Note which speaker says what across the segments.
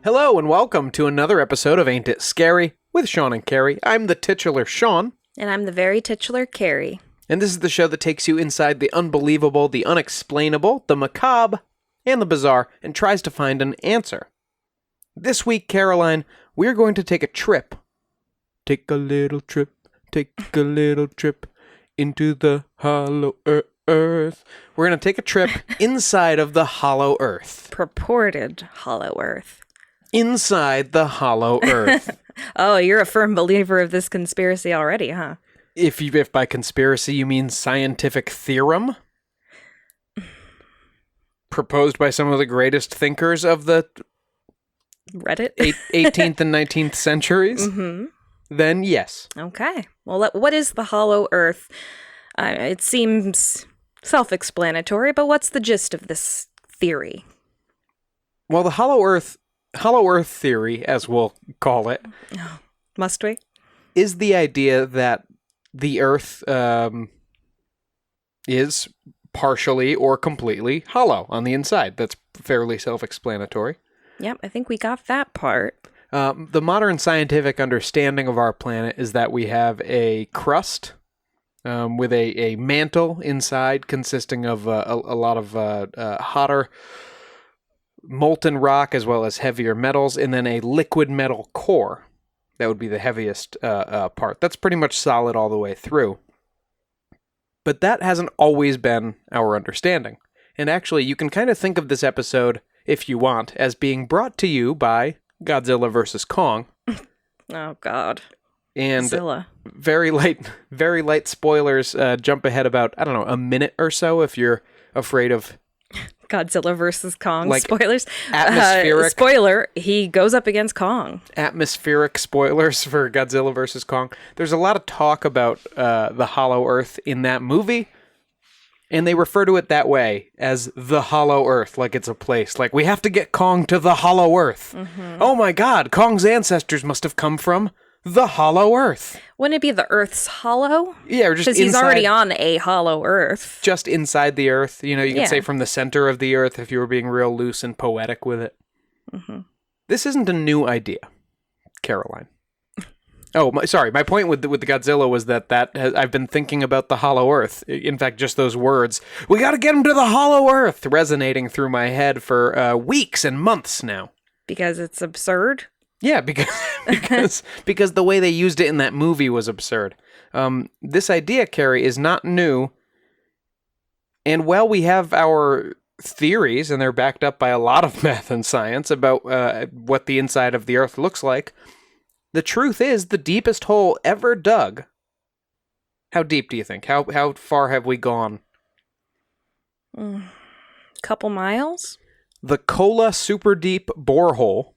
Speaker 1: Hello and welcome to another episode of Ain't It Scary with Sean and Carrie. I'm the titular Sean.
Speaker 2: And I'm the very titular Carrie.
Speaker 1: And this is the show that takes you inside the unbelievable, the unexplainable, the macabre, and the bizarre, and tries to find an answer. This week, Caroline, we're going to take a trip. Take a little trip into the hollow earth. We're going to take a trip inside of the hollow earth.
Speaker 2: Purported hollow earth.
Speaker 1: Inside the hollow earth.
Speaker 2: Oh, you're a firm believer of this conspiracy already, huh?
Speaker 1: If by conspiracy you mean scientific theorem, proposed by some of the greatest thinkers of the
Speaker 2: Reddit
Speaker 1: 18th and 19th centuries, then yes.
Speaker 2: Okay. Well, what is the hollow earth? It seems self-explanatory, but what's the gist of this theory?
Speaker 1: Well, the hollow earth theory, as we'll call it,
Speaker 2: must we?
Speaker 1: Is the idea that the earth is partially or completely hollow on the inside. That's fairly self-explanatory.
Speaker 2: Yep, I think we got that part.
Speaker 1: The modern scientific understanding of our planet is that we have a crust with a mantle inside consisting of a lot of hotter molten rock as well as heavier metals, and then a liquid metal core. That would be the heaviest part. That's pretty much solid all the way through. But that hasn't always been our understanding. And actually, you can kind of think of this episode, if you want, as being brought to you by Godzilla vs. Kong.
Speaker 2: Oh, God.
Speaker 1: And
Speaker 2: Godzilla.
Speaker 1: Very light spoilers. Jump ahead about, I don't know, a minute or so if you're afraid of
Speaker 2: Godzilla versus Kong,
Speaker 1: like
Speaker 2: spoilers.
Speaker 1: Atmospheric.
Speaker 2: Spoiler, he goes up against Kong.
Speaker 1: Atmospheric spoilers for Godzilla versus Kong. There's a lot of talk about the hollow earth in that movie, and they refer to it that way, as the hollow earth, like it's a place. Like, we have to get Kong to the hollow earth. Mm-hmm. Oh my god, Kong's ancestors must have come from the hollow earth.
Speaker 2: Wouldn't it be the earth's hollow?
Speaker 1: Yeah, or just
Speaker 2: because he's already on a hollow earth.
Speaker 1: Just inside the earth. You know, you could say from the center of the earth if you were being real loose and poetic with it. Mm-hmm. This isn't a new idea, Caroline. Oh, sorry. My point with the Godzilla was that I've been thinking about the hollow earth. In fact, just those words, we got to get him to the hollow earth, resonating through my head for weeks and months now.
Speaker 2: Because it's absurd?
Speaker 1: Yeah, because the way they used it in that movie was absurd. This idea, Carrie, is not new. And while we have our theories, and they're backed up by a lot of math and science about what the inside of the Earth looks like, the truth is the deepest hole ever dug. How deep do you think? How far have we gone?
Speaker 2: Couple miles?
Speaker 1: The Kola Super Deep Borehole,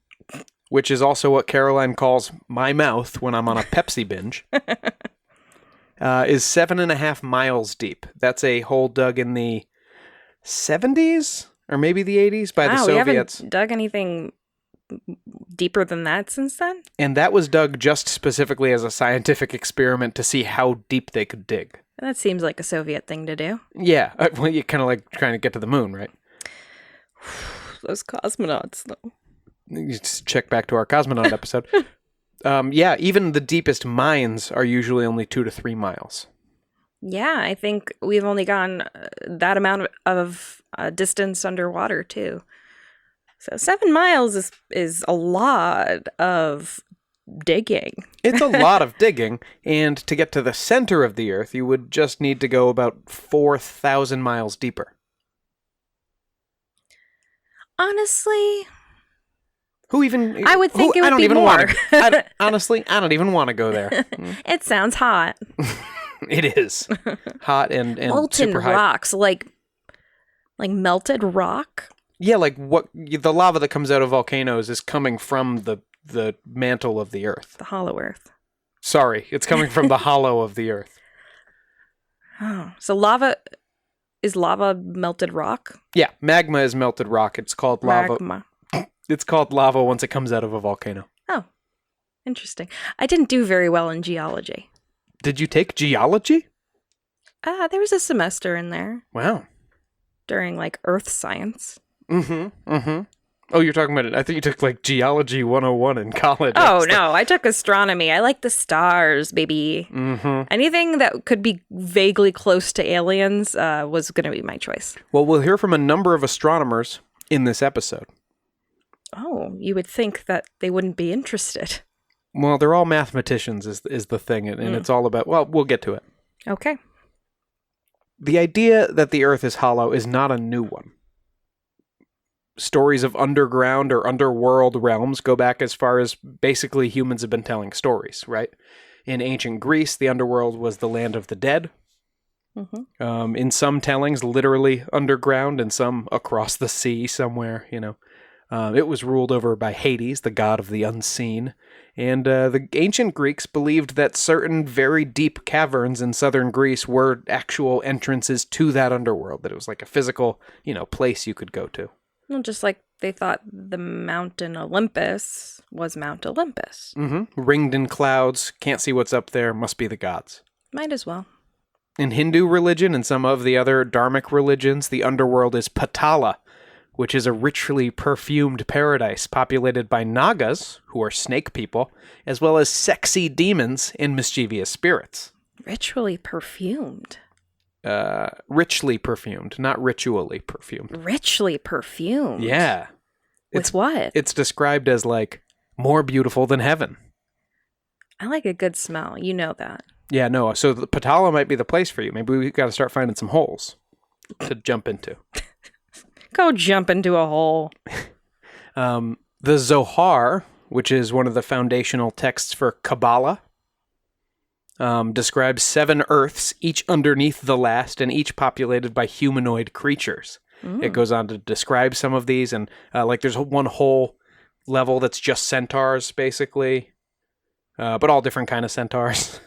Speaker 1: which is also what Caroline calls my mouth when I'm on a Pepsi binge, is 7.5 miles deep. That's a hole dug in the 70s or maybe the 80s by the Soviets.
Speaker 2: We haven't dug anything deeper than that since then?
Speaker 1: And that was dug just specifically as a scientific experiment to see how deep they could dig.
Speaker 2: That seems like a Soviet thing to do.
Speaker 1: Yeah, well, you're kind of like trying to get to the moon, right?
Speaker 2: Those cosmonauts, though.
Speaker 1: You just check back to our cosmonaut episode. Yeah, even the deepest mines are usually only 2 to 3 miles.
Speaker 2: Yeah, I think we've only gone that amount of distance underwater, too. So 7 miles is a lot of digging.
Speaker 1: It's a lot of digging, and to get to the center of the Earth, you would just need to go about 4,000 miles deeper.
Speaker 2: Honestly...
Speaker 1: I
Speaker 2: would think it would be more.
Speaker 1: Honestly, I don't even want to go there.
Speaker 2: It sounds hot.
Speaker 1: It is hot and
Speaker 2: molten
Speaker 1: super high.
Speaker 2: Rocks, like melted rock.
Speaker 1: Yeah, like what the lava that comes out of volcanoes is coming from the mantle of the Earth.
Speaker 2: The hollow Earth.
Speaker 1: Sorry, it's coming from the hollow of the Earth.
Speaker 2: Oh, so lava is lava melted rock?
Speaker 1: Yeah, magma is melted rock. It's called lava.
Speaker 2: Magma.
Speaker 1: It's called lava once it comes out of a volcano.
Speaker 2: Oh, interesting. I didn't do very well in geology.
Speaker 1: Did you take geology?
Speaker 2: There was a semester in there
Speaker 1: Wow.
Speaker 2: during like earth science.
Speaker 1: Oh, you're talking about it. I think you took like geology 101 in college.
Speaker 2: Oh, no. I took astronomy. I like the stars, baby. Anything that could be vaguely close to aliens was going to be my choice.
Speaker 1: Well, we'll hear from a number of astronomers in this episode.
Speaker 2: Oh, you would think that they wouldn't be interested.
Speaker 1: Well, they're all mathematicians is the thing, and it's all about, well, we'll get to it.
Speaker 2: Okay.
Speaker 1: The idea that the Earth is hollow is not a new one. Stories of underground or underworld realms go back as far as basically humans have been telling stories, right? In ancient Greece, the underworld was the land of the dead. In some tellings, literally underground, and some across the sea somewhere, you know. It was ruled over by Hades, the god of the unseen. And the ancient Greeks believed that certain very deep caverns in southern Greece were actual entrances to that underworld, that it was like a physical, you know, place you could go to.
Speaker 2: Well, just like they thought the mountain Olympus was Mount Olympus.
Speaker 1: Ringed in clouds, can't see what's up there, must be the gods.
Speaker 2: Might as well.
Speaker 1: In Hindu religion and some of the other dharmic religions, the underworld is Patala, which is a richly perfumed paradise populated by Nagas, who are snake people, as well as sexy demons and mischievous spirits.
Speaker 2: Ritually perfumed.
Speaker 1: Richly perfumed, not ritually perfumed.
Speaker 2: Richly perfumed?
Speaker 1: Yeah.
Speaker 2: With what?
Speaker 1: It's described as, like, more beautiful than heaven.
Speaker 2: I like a good smell. You know that.
Speaker 1: Yeah, no. So the Patala might be the place for you. Maybe we've got to start finding some holes to jump into.
Speaker 2: Go jump into a hole.
Speaker 1: The Zohar, which is one of the foundational texts for Kabbalah, describes 7 Earths, each underneath the last, and each populated by humanoid creatures. It goes on to describe some of these, and like there's one whole level that's just centaurs, basically, but all different kind of centaurs.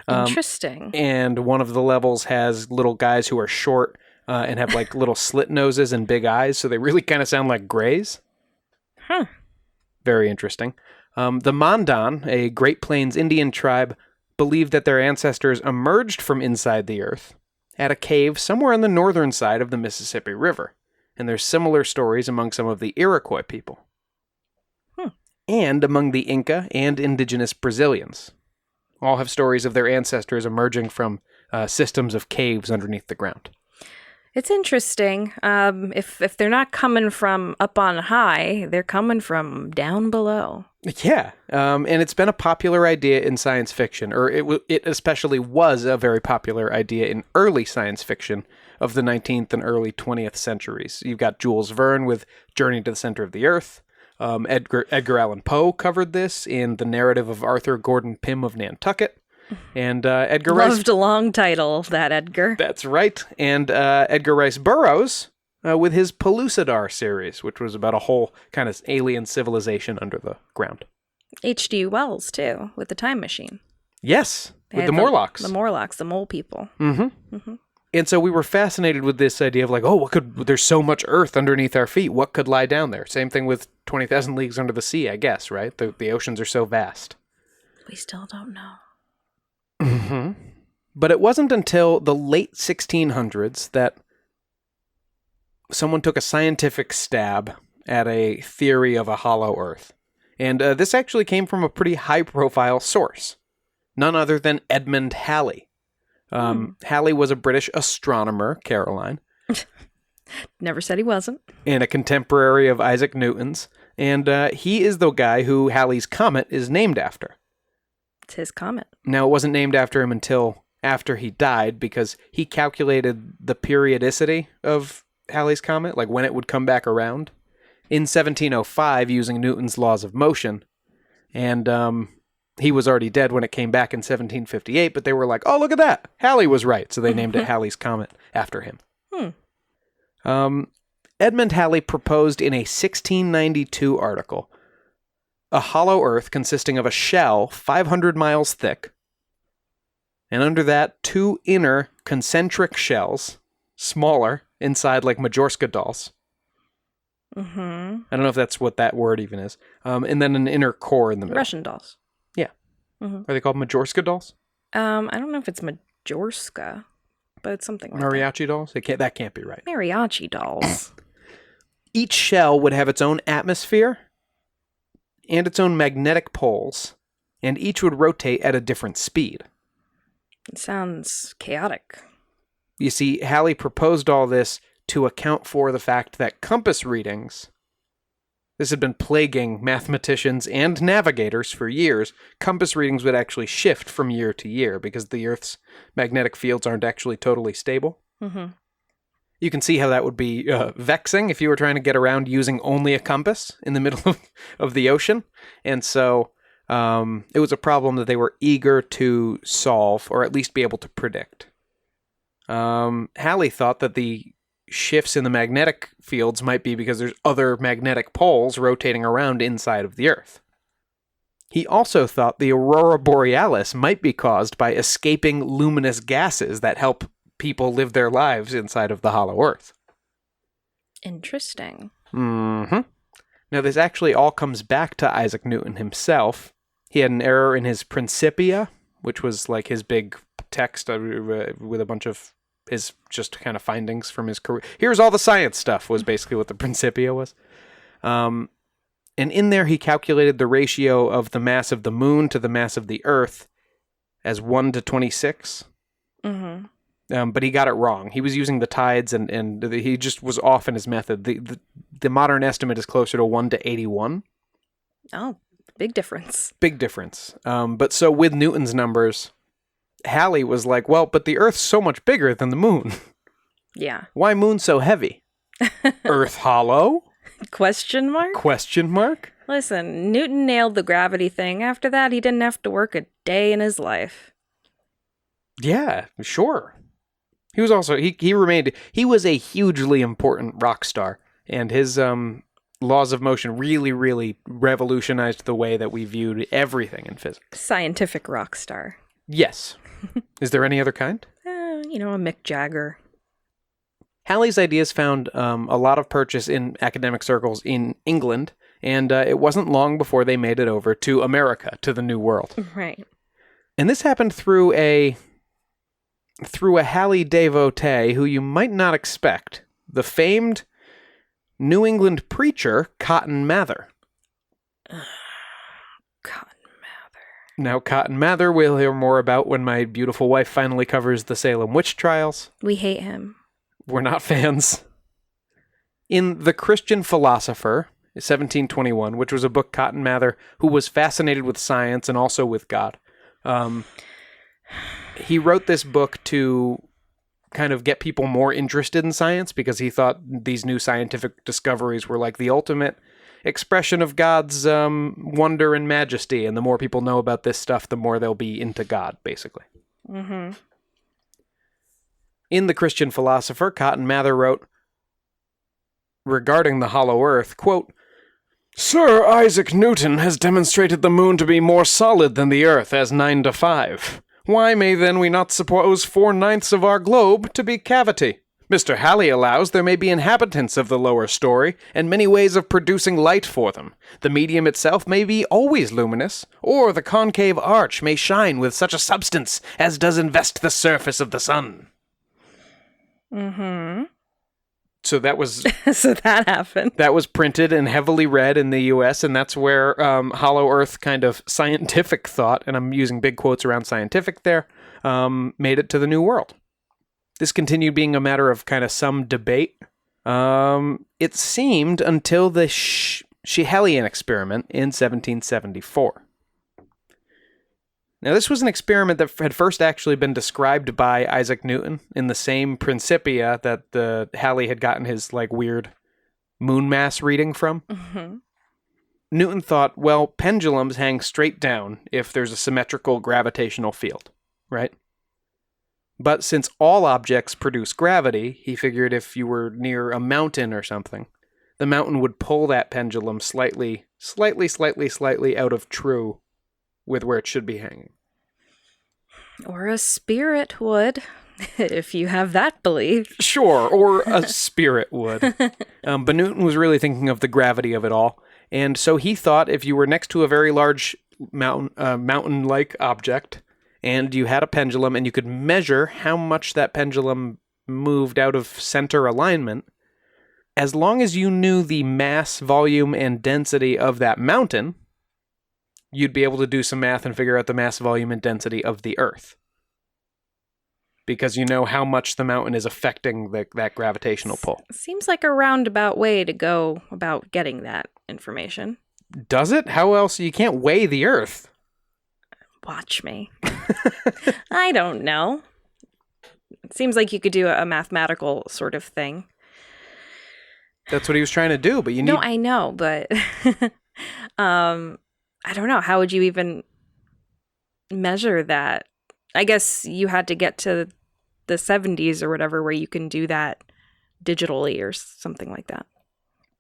Speaker 2: Interesting.
Speaker 1: And one of the levels has little guys who are short and have like little slit noses and big eyes, so they really kind of sound like grays.
Speaker 2: Huh.
Speaker 1: Very interesting. The Mandan, a Great Plains Indian tribe, believed that their ancestors emerged from inside the earth at a cave somewhere on the northern side of the Mississippi River. And there's similar stories among some of the Iroquois people. And among the Inca and indigenous Brazilians. All have stories of their ancestors emerging from systems of caves underneath the ground.
Speaker 2: It's interesting. If they're not coming from up on high, they're coming from down below.
Speaker 1: Yeah, and it's been a popular idea in science fiction, or it especially was a very popular idea in early science fiction of the 19th and early 20th centuries. You've got Jules Verne with Journey to the Center of the Earth. Edgar Allan Poe covered this in the narrative of Arthur Gordon Pym of Nantucket. And Edgar Rice...
Speaker 2: Loved a long title, that Edgar.
Speaker 1: That's right. And Edgar Rice Burroughs with his Pellucidar series, which was about a whole kind of alien civilization under the ground.
Speaker 2: H.G. Wells, too, with the time machine.
Speaker 1: Yes, with the Morlocks.
Speaker 2: The Morlocks, the mole people.
Speaker 1: And so we were fascinated with this idea of like, oh, there's so much Earth underneath our feet. What could lie down there? Same thing with 20,000 Leagues Under the Sea, I guess, right? The oceans are so vast.
Speaker 2: We still don't know.
Speaker 1: But it wasn't until the late 1600s that someone took a scientific stab at a theory of a hollow Earth. And this actually came from a pretty high-profile source. None other than Edmund Halley. Halley was a British astronomer, Caroline.
Speaker 2: Never said he wasn't.
Speaker 1: And a contemporary of Isaac Newton's. And he is the guy who Halley's Comet is named after.
Speaker 2: It's his comet.
Speaker 1: Now, it wasn't named after him until after he died because he calculated the periodicity of Halley's Comet, like when it would come back around, in 1705 using Newton's laws of motion. And he was already dead when it came back in 1758, but they were like, oh, look at that. Halley was right. So they named it Halley's Comet after him. Edmund Halley proposed in a 1692 article a hollow Earth consisting of a shell 500 miles thick, And under that, 2 inner concentric shells, smaller, inside like Majorska dolls.
Speaker 2: Mm-hmm.
Speaker 1: I don't know if that's what that word even is. And then an inner core in the middle.
Speaker 2: Russian dolls.
Speaker 1: Yeah.
Speaker 2: Mm-hmm.
Speaker 1: Are they called Majorska dolls?
Speaker 2: I don't know if it's Majorska, but it's something like
Speaker 1: Mariachi dolls? That can't be right.
Speaker 2: that. Mariachi dolls.
Speaker 1: Each shell would have its own atmosphere and its own magnetic poles, and each would rotate at a different speed.
Speaker 2: It sounds chaotic.
Speaker 1: You see, Halley proposed all this to account for the fact that compass readings, this had been plaguing mathematicians and navigators for years, compass readings would actually shift from year to year because the Earth's magnetic fields aren't actually totally stable.
Speaker 2: Mm-hmm.
Speaker 1: You can see how that would be vexing if you were trying to get around using only a compass in the middle of the ocean. And so it was a problem that they were eager to solve, or at least be able to predict. Halley thought that the shifts in the magnetic fields might be because there's other magnetic poles rotating around inside of the Earth. He also thought the aurora borealis might be caused by escaping luminous gases that help people live their lives inside of the hollow Earth.
Speaker 2: Interesting.
Speaker 1: Mm-hmm. Now, this actually all comes back to Isaac Newton himself. He had an error in his Principia, which was like his big text with a bunch of his just kind of findings from his career. Here's all the science stuff was basically what the Principia was. And in there, he calculated the ratio of the mass of the moon to the mass of the Earth as 1 to 26.
Speaker 2: Mm-hmm.
Speaker 1: But he got it wrong. He was using the tides, and he just was off in his method. The modern estimate is closer to 1 to 81.
Speaker 2: Oh, big difference.
Speaker 1: Big difference. But so with Newton's numbers, Halley was like, well, but the Earth's so much bigger than the moon.
Speaker 2: Yeah.
Speaker 1: Why moon so heavy? Earth hollow?
Speaker 2: Question mark?
Speaker 1: Question mark?
Speaker 2: Listen, Newton nailed the gravity thing. After that, he didn't have to work a day in his life.
Speaker 1: Yeah, sure. He was also, he was a hugely important rock star, and his laws of motion really, really revolutionized the way that we viewed everything in physics.
Speaker 2: Scientific rock star.
Speaker 1: Yes. Is there any other kind?
Speaker 2: A Mick Jagger.
Speaker 1: Halley's ideas found a lot of purchase in academic circles in England, and it wasn't long before they made it over to America, to the New World.
Speaker 2: Right.
Speaker 1: And this happened through a Halley devotee who you might not expect, the famed New England preacher, Cotton Mather.
Speaker 2: Cotton Mather.
Speaker 1: Now, Cotton Mather we'll hear more about when my beautiful wife finally covers the Salem witch trials.
Speaker 2: We hate him.
Speaker 1: We're not fans. In The Christian Philosopher, 1721, which was a book Cotton Mather, who was fascinated with science and also with God, he wrote this book to kind of get people more interested in science because he thought these new scientific discoveries were like the ultimate expression of God's wonder and majesty. And the more people know about this stuff, the more they'll be into God, basically.
Speaker 2: Mm-hmm.
Speaker 1: In The Christian Philosopher, Cotton Mather wrote regarding the hollow earth, quote, "Sir Isaac Newton has demonstrated the moon to be more solid than the earth as 9 to 5. Why may then we not suppose 4/9 of our globe to be cavity? Mr. Halley allows there may be inhabitants of the lower story, and many ways of producing light for them. The medium itself may be always luminous, or the concave arch may shine with such a substance as does invest the surface of the sun."
Speaker 2: Mm-hmm.
Speaker 1: So that was
Speaker 2: So that happened.
Speaker 1: that was printed and heavily read in the U.S., and that's where Hollow Earth kind of scientific thought, and I'm using big quotes around scientific there, made it to the New World. This continued being a matter of kind of some debate. It seemed until the Schehallien experiment in 1774. Now, this was an experiment that had first actually been described by Isaac Newton in the same Principia that the Halley had gotten his weird moon mass reading from.
Speaker 2: Mm-hmm.
Speaker 1: Newton thought, well, pendulums hang straight down if there's a symmetrical gravitational field, right? But since all objects produce gravity, he figured if you were near a mountain or something, the mountain would pull that pendulum slightly out of true with where it should be hanging.
Speaker 2: Or a spirit would, if you have that belief.
Speaker 1: Sure, or a spirit would. But Newton was really thinking of the gravity of it all. And so he thought if you were next to a very large mountain-like object, and you had a pendulum, and you could measure how much that pendulum moved out of center alignment, as long as you knew the mass, volume, and density of that mountain, you'd be able to do some math and figure out the mass, volume, and density of the Earth. Because you know how much the mountain is affecting that gravitational pull.
Speaker 2: Seems like a roundabout way to go about getting that information.
Speaker 1: Does it? How else? You can't weigh the Earth.
Speaker 2: Watch me. I don't know. It seems like you could do a mathematical sort of thing.
Speaker 1: That's what he was trying to do, but you need...
Speaker 2: No, I know, but I don't know. How would you even measure that? I guess you had to get to the 70s or whatever where you can do that digitally or something like that.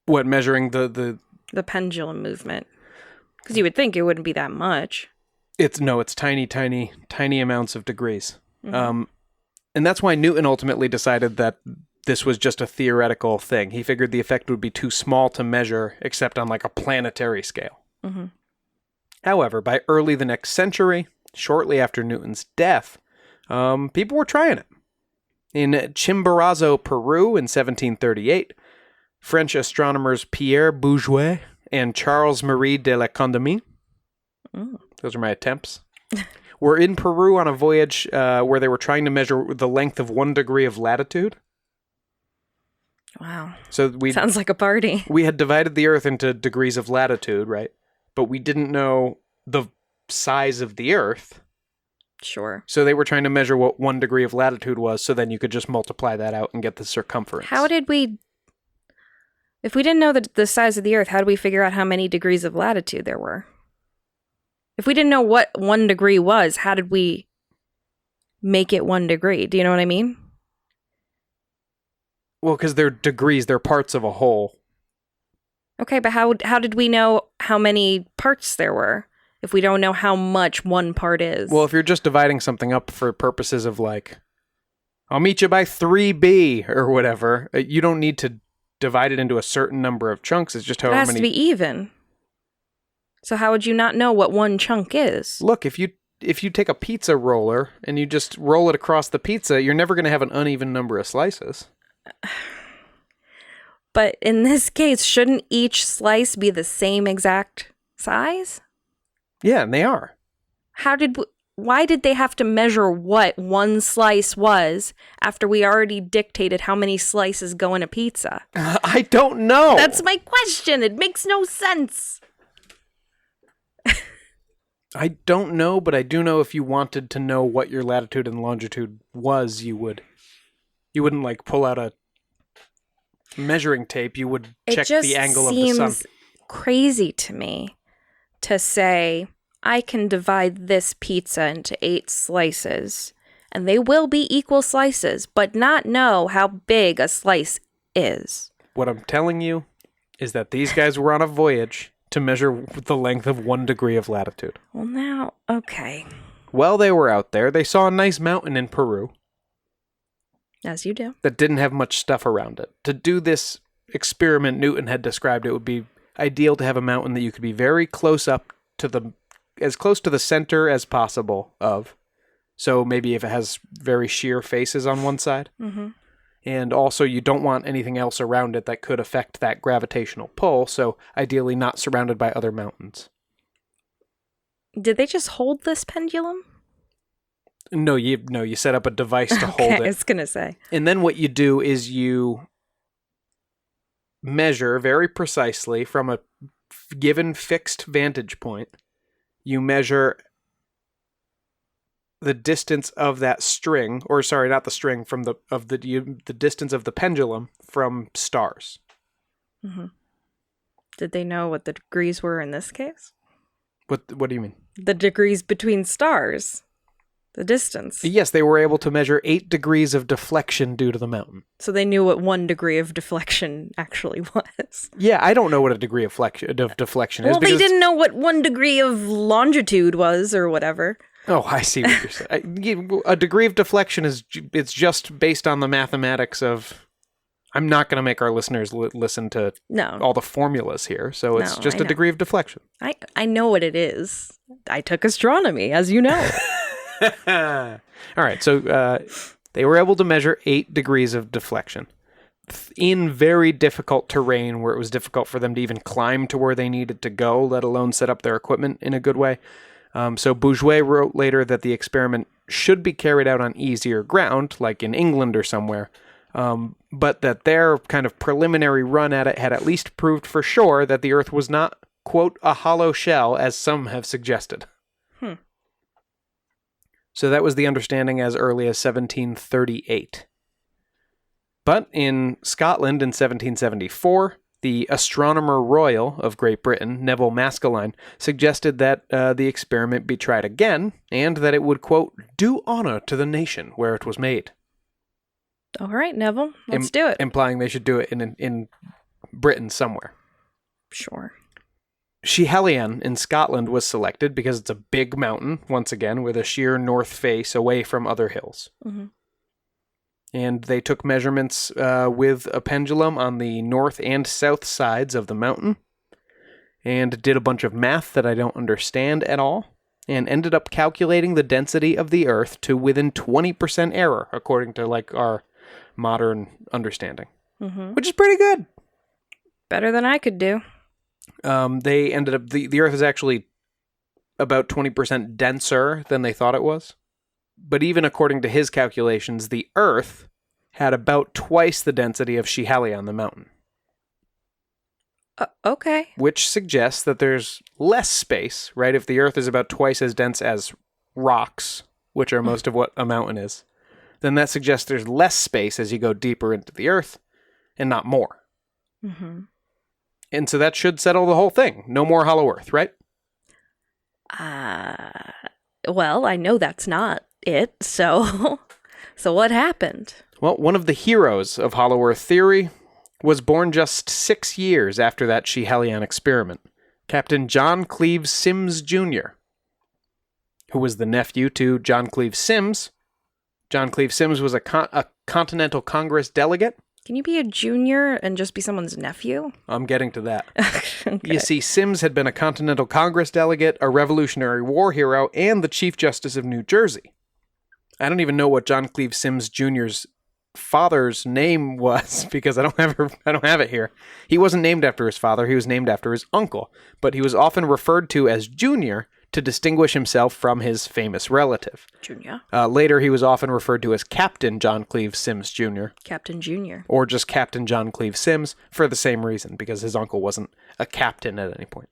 Speaker 1: What, measuring the
Speaker 2: pendulum movement? Because you would think it wouldn't be that much.
Speaker 1: It's tiny amounts of degrees.
Speaker 2: Mm-hmm.
Speaker 1: And that's why Newton ultimately decided that this was just a theoretical thing. He figured the effect would be too small to measure, except on like a planetary scale.
Speaker 2: Mm-hmm.
Speaker 1: However, by early the next century, shortly after Newton's death, people were trying it. In Chimborazo, Peru in 1738, French astronomers Pierre Bouguer and Charles-Marie de la Condamine, those are my attempts, were in Peru on a voyage where they were trying to measure the length of 1 degree of latitude.
Speaker 2: Wow.
Speaker 1: So
Speaker 2: sounds like a party.
Speaker 1: We had divided the Earth into degrees of latitude, right? But we didn't know the size of the Earth.
Speaker 2: Sure.
Speaker 1: So they were trying to measure what 1 degree of latitude was, so then you could just multiply that out and get the circumference.
Speaker 2: How did we... If we didn't know the size of the Earth, how did we figure out how many degrees of latitude there were? If we didn't know what 1 degree was, how did we make it 1 degree? Do you know what I mean?
Speaker 1: Well, because they're degrees, they're parts of a whole.
Speaker 2: Okay, but how did we know how many parts there were if we don't know how much one part is?
Speaker 1: Well, if you're just dividing something up for purposes of like, I'll meet you by 3B or whatever, you don't need to divide it into a certain number of chunks. It's just however many...
Speaker 2: It has to be even. So how would you not know what one chunk is?
Speaker 1: Look, if you take a pizza roller and you just roll it across the pizza, you're never going to have an uneven number of slices.
Speaker 2: But in this case, shouldn't each slice be the same exact size?
Speaker 1: Yeah, and they are.
Speaker 2: Why did they have to measure what one slice was after we already dictated how many slices go in a pizza?
Speaker 1: I don't know.
Speaker 2: That's my question. It makes no sense.
Speaker 1: I don't know, but I do know if you wanted to know what your latitude and longitude was, you wouldn't like pull out a measuring tape. You would check the angle of the sun. It just seems
Speaker 2: crazy to me to say I can divide this pizza into 8 slices and they will be equal slices, but not know how big a slice is.
Speaker 1: What I'm telling you is that these guys were on a voyage to measure the length of 1 degree of latitude.
Speaker 2: Well, now, okay.
Speaker 1: While they were out there, they saw a nice mountain in Peru.
Speaker 2: As you do.
Speaker 1: That didn't have much stuff around it. To do this experiment, Newton had described it would be ideal to have a mountain that you could be very close up to as close to the center as possible of. So maybe if it has very sheer faces on one side.
Speaker 2: Mm-hmm.
Speaker 1: And also you don't want anything else around it that could affect that gravitational pull, so ideally not surrounded by other mountains.
Speaker 2: Did they just hold this pendulum?
Speaker 1: No, you set up a device to hold it.
Speaker 2: I was going to say.
Speaker 1: And then what you do is you measure very precisely from a given fixed vantage point. You measure the distance of that string, or sorry, not the string, from the distance of the pendulum from stars.
Speaker 2: Mm-hmm. Did they know what the degrees were in this case?
Speaker 1: What do you mean?
Speaker 2: The degrees between stars. The distance.
Speaker 1: Yes, they were able to measure 8 degrees of deflection due to the mountain.
Speaker 2: So they knew what 1 degree of deflection actually was.
Speaker 1: Yeah, I don't know what a degree of deflection is.
Speaker 2: Well, they didn't know what 1 degree of longitude was or whatever.
Speaker 1: Oh, I see what you're saying. A degree of deflection it's just based on the mathematics of. I'm not going to make our listeners listen to all the formulas here, so it's just a degree of deflection.
Speaker 2: I know what it is. I took astronomy, as you know.
Speaker 1: All right, so they were able to measure 8 degrees of deflection in very difficult terrain where it was difficult for them to even climb to where they needed to go, let alone set up their equipment in a good way. So Bouguer wrote later that the experiment should be carried out on easier ground, like in England or somewhere, but that their kind of preliminary run at it had at least proved for sure that the Earth was not, quote, a hollow shell, as some have suggested. So that was the understanding as early as 1738. But in Scotland in 1774, the Astronomer Royal of Great Britain, Neville Maskelyne, suggested that the experiment be tried again, and that it would, quote, do honor to the nation where it was made.
Speaker 2: All right, Neville, let's do it.
Speaker 1: Implying they should do it in Britain somewhere.
Speaker 2: Sure.
Speaker 1: Schiehallion in Scotland was selected because it's a big mountain, once again, with a sheer north face away from other hills. Mm-hmm. And they took measurements with a pendulum on the north and south sides of the mountain, and did a bunch of math that I don't understand at all, and ended up calculating the density of the Earth to within 20% error, according to like our modern understanding, which is pretty good.
Speaker 2: Better than I could do.
Speaker 1: They ended up, the Earth is actually about 20% denser than they thought it was. But even according to his calculations, the Earth had about twice the density of Schiehallion, the mountain.
Speaker 2: Okay.
Speaker 1: Which suggests that there's less space, right? If the Earth is about twice as dense as rocks, which are most of what a mountain is, then that suggests there's less space as you go deeper into the Earth, and not more. Mm-hmm. And so that should settle the whole thing. No more hollow Earth, right?
Speaker 2: Well, I know that's not it, so what happened?
Speaker 1: Well, one of the heroes of hollow Earth theory was born just 6 years after that Schiehallion experiment, Captain John Cleves Symmes Jr., who was the nephew to John Cleves Symmes. John Cleves Symmes was a Continental Congress delegate.
Speaker 2: Can you be a junior and just be someone's nephew?
Speaker 1: I'm getting to that.
Speaker 2: Okay.
Speaker 1: You see, Symmes had been a Continental Congress delegate, a Revolutionary War hero, and the Chief Justice of New Jersey. I don't even know what John Cleves Symmes Jr.'s father's name was because I don't have it here. He wasn't named after his father. He was named after his uncle, but he was often referred to as Junior to distinguish himself from his famous relative.
Speaker 2: Junior.
Speaker 1: Later, he was often referred to as Captain John Cleves Symmes Jr.
Speaker 2: Captain Junior.
Speaker 1: Or just Captain John Cleves Symmes for the same reason, because his uncle wasn't a captain at any point.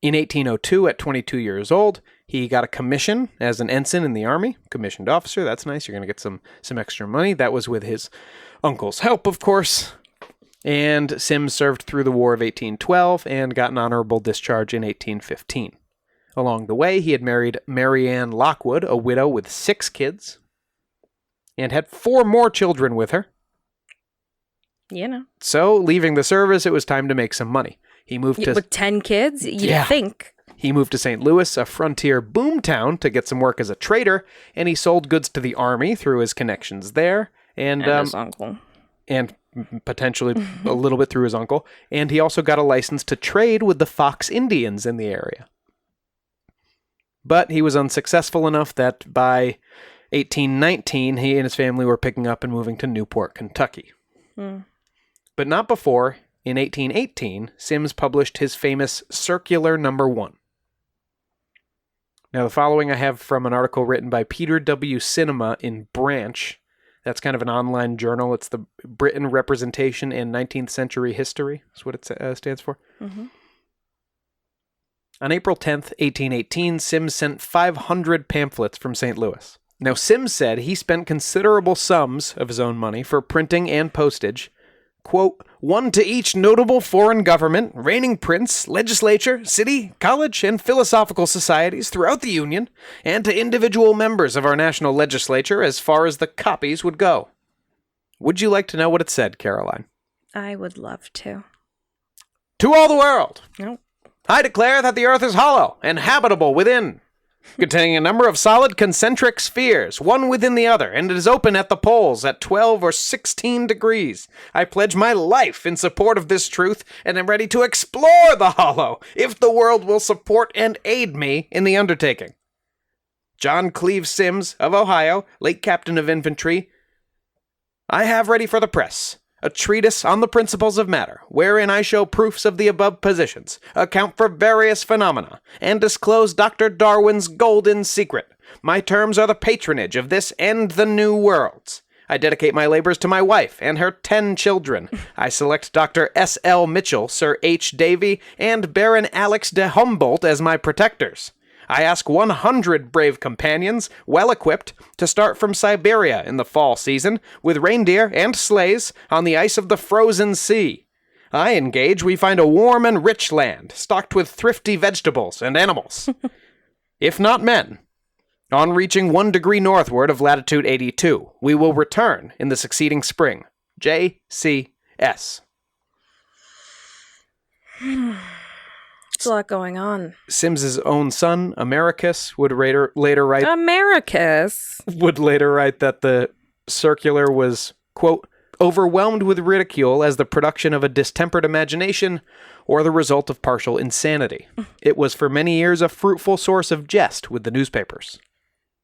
Speaker 1: In 1802, at 22 years old, he got a commission as an ensign in the Army. Commissioned officer, that's nice. You're going to get some extra money. That was with his uncle's help, of course. And Symmes served through the War of 1812 and got an honorable discharge in 1815. Along the way, he had married Mary Ann Lockwood, a widow with 6 kids, and had 4 more children with her.
Speaker 2: You know.
Speaker 1: So, leaving the service, it was time to make some money. He moved to...
Speaker 2: With 10 kids? You'd think.
Speaker 1: He moved to St. Louis, a frontier boomtown, to get some work as a trader, and he sold goods to the Army through his connections there. And
Speaker 2: his uncle.
Speaker 1: And potentially a little bit through his uncle. And he also got a license to trade with the Fox Indians in the area. But he was unsuccessful enough that by 1819, he and his family were picking up and moving to Newport, Kentucky. But not before, in 1818, Symmes published his famous Circular Number 1. Now, the following I have from an article written by Peter W. Cinema in Branch. That's kind of an online journal. It's the Britain Representation in 19th Century History. That's what it stands for. Mm-hmm. On April 10th, 1818, Symmes sent 500 pamphlets from St. Louis. Now, Symmes said he spent considerable sums of his own money for printing and postage, quote, one to each notable foreign government, reigning prince, legislature, city, college, and philosophical societies throughout the Union, and to individual members of our national legislature as far as the copies would go. Would you like to know what it said, Caroline?
Speaker 2: I would love to.
Speaker 1: To all the world!
Speaker 2: Nope.
Speaker 1: I declare that the earth is hollow and habitable within. containing a number of solid concentric spheres, one within the other, and it is open at the poles at 12 or 16 degrees. I pledge my life in support of this truth, and am ready to explore the hollow, if the world will support and aid me in the undertaking. John Cleve Sims, of Ohio, late captain of infantry, I have ready for the press a treatise on the principles of matter, wherein I show proofs of the above positions, account for various phenomena, and disclose Dr. Darwin's golden secret. My terms are the patronage of this and the new worlds. I dedicate my labors to my wife and her 10 children. I select Dr. S. L. Mitchell, Sir H. Davy, and Baron Alex de Humboldt as my protectors. I ask 100 brave companions, well-equipped, to start from Siberia in the fall season, with reindeer and sleighs on the ice of the frozen sea. I engage we find a warm and rich land, stocked with thrifty vegetables and animals. If not men, on reaching 1 degree northward of latitude 82, we will return in the succeeding spring. J.C.S.
Speaker 2: There's a lot going on.
Speaker 1: Sims's own son, Americus, would later write...
Speaker 2: Americus?
Speaker 1: Would later write that the circular was, quote, overwhelmed with ridicule as the production of a distempered imagination or the result of partial insanity. It was for many years a fruitful source of jest with the newspapers.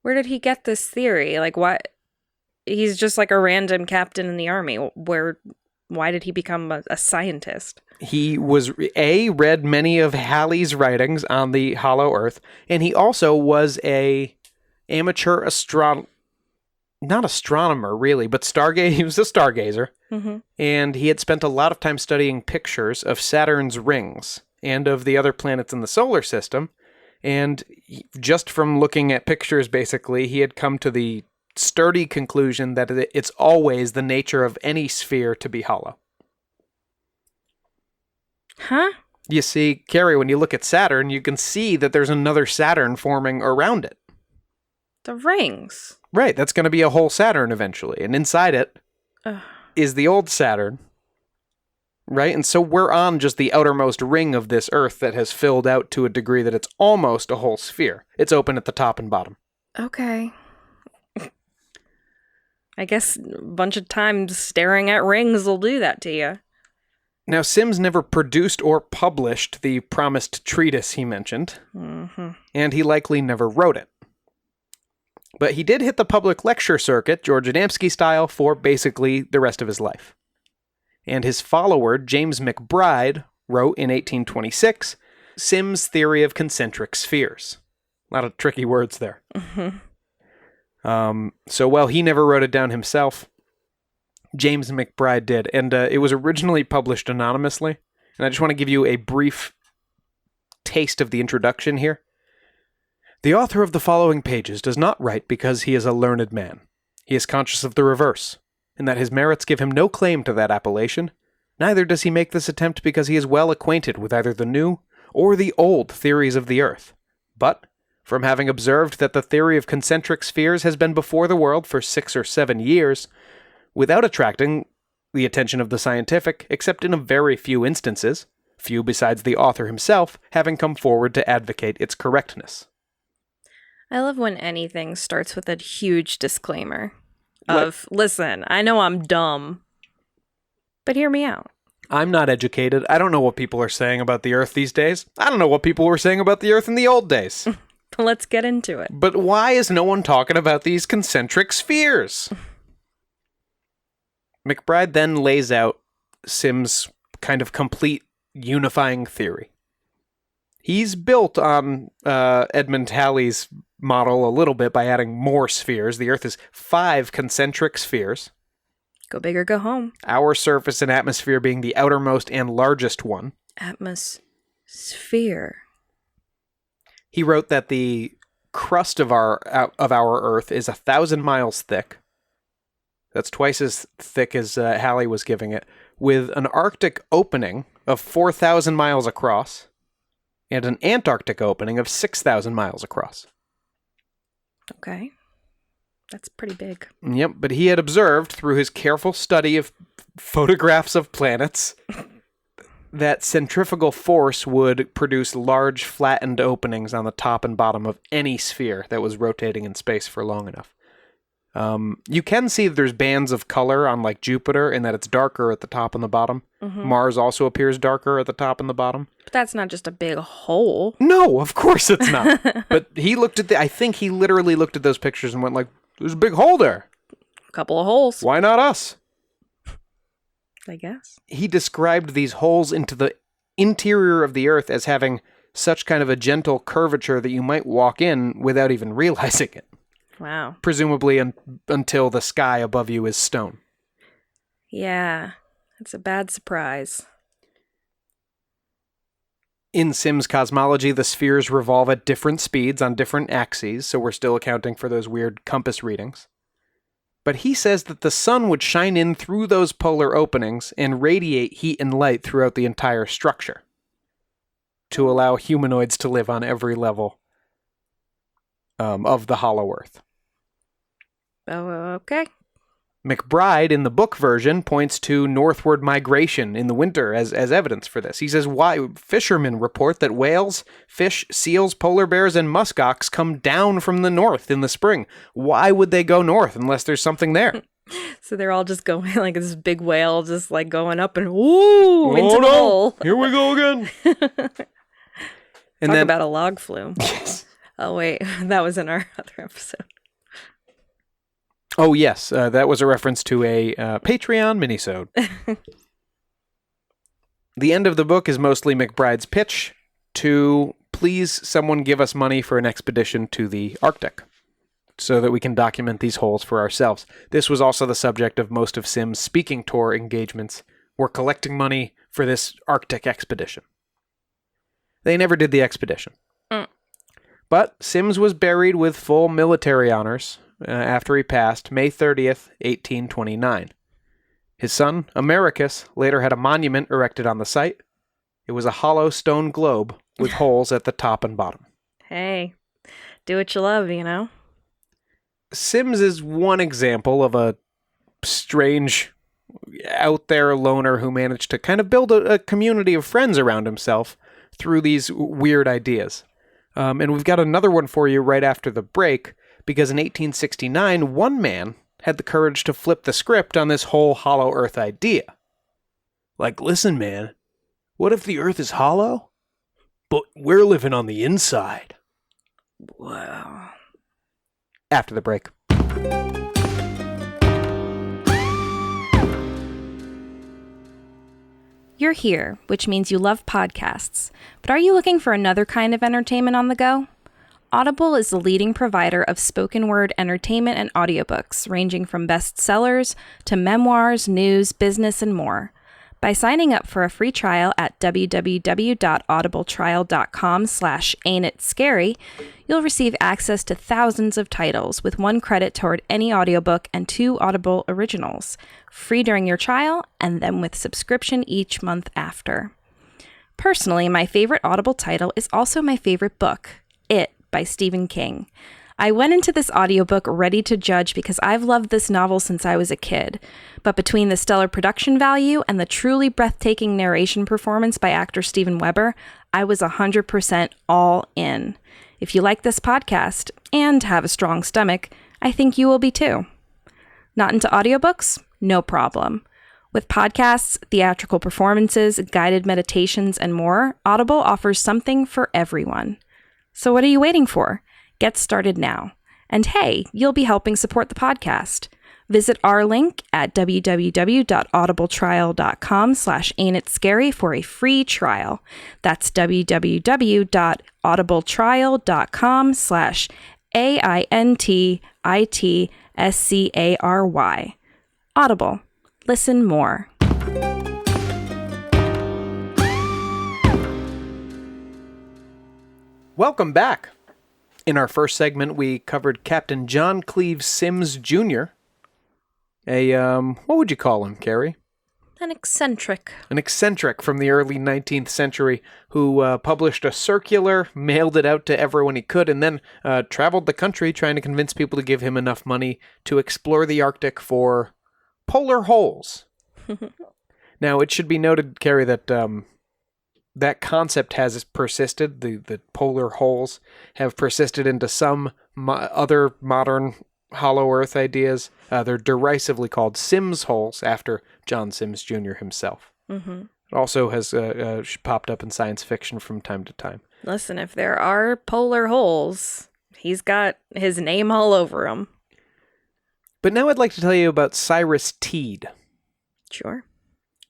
Speaker 2: Where did he get this theory? Like, what? He's just like a random captain in the army. Why did he become a scientist? He
Speaker 1: was, read many of Halley's writings on the hollow earth, and he also was a amateur not astronomer, really, but he was a stargazer.
Speaker 2: Mm-hmm.
Speaker 1: And he had spent a lot of time studying pictures of Saturn's rings and of the other planets in the solar system. And just from looking at pictures, basically, he had come to the sturdy conclusion that it's always the nature of any sphere to be hollow.
Speaker 2: Huh?
Speaker 1: You see, Carrie, when you look at Saturn, you can see that there's another Saturn forming around it.
Speaker 2: The rings.
Speaker 1: Right, that's going to be a whole Saturn eventually, and inside it is the old Saturn. Right, and so we're on just the outermost ring of this Earth that has filled out to a degree that it's almost a whole sphere. It's open at the top and bottom.
Speaker 2: Okay. I guess a bunch of times staring at rings will do that to you.
Speaker 1: Now, Sims never produced or published the promised treatise he mentioned, and he likely never wrote it. But he did hit the public lecture circuit, George Adamski style, for basically the rest of his life. And his follower, James McBride, wrote in 1826, Sims' theory of concentric spheres. A lot of tricky words there. So while he never wrote it down himself, James McBride did, and it was originally published anonymously. And I just want to give you a brief taste of the introduction here. The author of the following pages does not write because he is a learned man. He is conscious of the reverse, and that his merits give him no claim to that appellation. Neither does he make this attempt because he is well acquainted with either the new or the old theories of the earth, but from having observed that the theory of concentric spheres has been before the world for 6 or 7 years, without attracting the attention of the scientific, except in a very few instances, few besides the author himself having come forward to advocate its correctness.
Speaker 2: I love when anything starts with a huge disclaimer of, listen, I know I'm dumb, but hear me out.
Speaker 1: I'm not educated. I don't know what people are saying about the Earth these days. I don't know what people were saying about the Earth in the old days.
Speaker 2: Let's get into it.
Speaker 1: But why is no one talking about these concentric spheres? McBride then lays out Sims' kind of complete unifying theory. He's built on Edmund Halley's model a little bit by adding more spheres. The Earth is 5 concentric spheres.
Speaker 2: Go big or go home.
Speaker 1: Our surface and atmosphere being the outermost and largest one.
Speaker 2: Atmosphere.
Speaker 1: He wrote that the crust of our Earth is 1,000 miles thick. That's twice as thick as Halley was giving it, with an Arctic opening of 4,000 miles across and an Antarctic opening of 6,000 miles across.
Speaker 2: Okay. That's pretty big.
Speaker 1: Yep, but he had observed through his careful study of photographs of planets that centrifugal force would produce large flattened openings on the top and bottom of any sphere that was rotating in space for long enough. You can see that there's bands of color on like Jupiter and that it's darker at the top and the bottom. Mars also appears darker at the top and the bottom.
Speaker 2: But that's not just a big hole.
Speaker 1: No, of course it's not. But he looked at I think he literally looked at those pictures and went like, there's a big hole there.
Speaker 2: A couple of holes.
Speaker 1: Why not us?
Speaker 2: I guess.
Speaker 1: He described these holes into the interior of the Earth as having such kind of a gentle curvature that you might walk in without even realizing it.
Speaker 2: Wow.
Speaker 1: Presumably until the sky above you is stone.
Speaker 2: Yeah, it's a bad surprise.
Speaker 1: In Sim's cosmology, the spheres revolve at different speeds on different axes, so we're still accounting for those weird compass readings. But he says that the sun would shine in through those polar openings and radiate heat and light throughout the entire structure to allow humanoids to live on every level of the hollow Earth.
Speaker 2: Oh, okay.
Speaker 1: McBride, in the book version, points to northward migration in the winter as evidence for this. He says, why fishermen report that whales, fish, seals, polar bears, and muskox come down from the north in the spring. Why would they go north unless there's something there?
Speaker 2: So they're all just going like this big whale just like going up and woo into the hole.
Speaker 1: Here we go again.
Speaker 2: Talk about a log flume.
Speaker 1: Yes.
Speaker 2: Oh, wait. That was in our other episode.
Speaker 1: Oh, yes. That was a reference to a Patreon minisode. The end of the book is mostly McBride's pitch to please someone give us money for an expedition to the Arctic so that we can document these holes for ourselves. This was also the subject of most of Sim's speaking tour engagements. We're collecting money for this Arctic expedition. They never did the expedition. But Sims was buried with full military honors after he passed May 30th, 1829. His son, Americus, later had a monument erected on the site. It was a hollow stone globe with holes at the top and bottom.
Speaker 2: Hey, do what you love, you know?
Speaker 1: Sims is one example of a strange, out there loner who managed to kind of build a community of friends around himself through these weird ideas. And we've got another one for you right after the break, because in 1869, one man had the courage to flip the script on this whole hollow Earth idea. Like, listen, man, what if the Earth is hollow, but we're living on the inside?
Speaker 2: Wow.
Speaker 1: After the break.
Speaker 2: You're here, which means you love podcasts. But are you looking for another kind of entertainment on the go? Audible is the leading provider of spoken word entertainment and audiobooks, ranging from bestsellers to memoirs, news, business, and more. By signing up for a free trial at www.audibletrial.com/ain'titscary, you'll receive access to thousands of titles with 1 credit toward any audiobook and 2 Audible originals, free during your trial and then with subscription each month after. Personally, my favorite Audible title is also my favorite book, It by Stephen King. I went into this audiobook ready to judge because I've loved this novel since I was a kid. But between the stellar production value and the truly breathtaking narration performance by actor Steven Weber, I was 100% all in. If you like this podcast and have a strong stomach, I think you will be too. Not into audiobooks? No problem. With podcasts, theatrical performances, guided meditations, and more, Audible offers something for everyone. So what are you waiting for? Get started now. And hey, you'll be helping support the podcast. Visit our link at www.audibletrial.com/ain'titscary for a free trial. That's www.audibletrial.com/ain'titscary. Audible. Listen more.
Speaker 1: Welcome back. In our first segment, we covered Captain John Cleves Sims Jr., what would you call him, Carrie?
Speaker 2: An eccentric.
Speaker 1: An eccentric from the early 19th century who published a circular, mailed it out to everyone he could, and then traveled the country trying to convince people to give him enough money to explore the Arctic for polar holes. Now, it should be noted, Carrie, that that concept has persisted. The polar holes have persisted into some other modern hollow Earth ideas. They're derisively called Sims holes after John Sims Jr. himself.
Speaker 2: Mm-hmm.
Speaker 1: It also has popped up in science fiction from time to time.
Speaker 2: Listen, if there are polar holes, he's got his name all over them.
Speaker 1: But now I'd like to tell you about Cyrus Teed.
Speaker 2: Sure.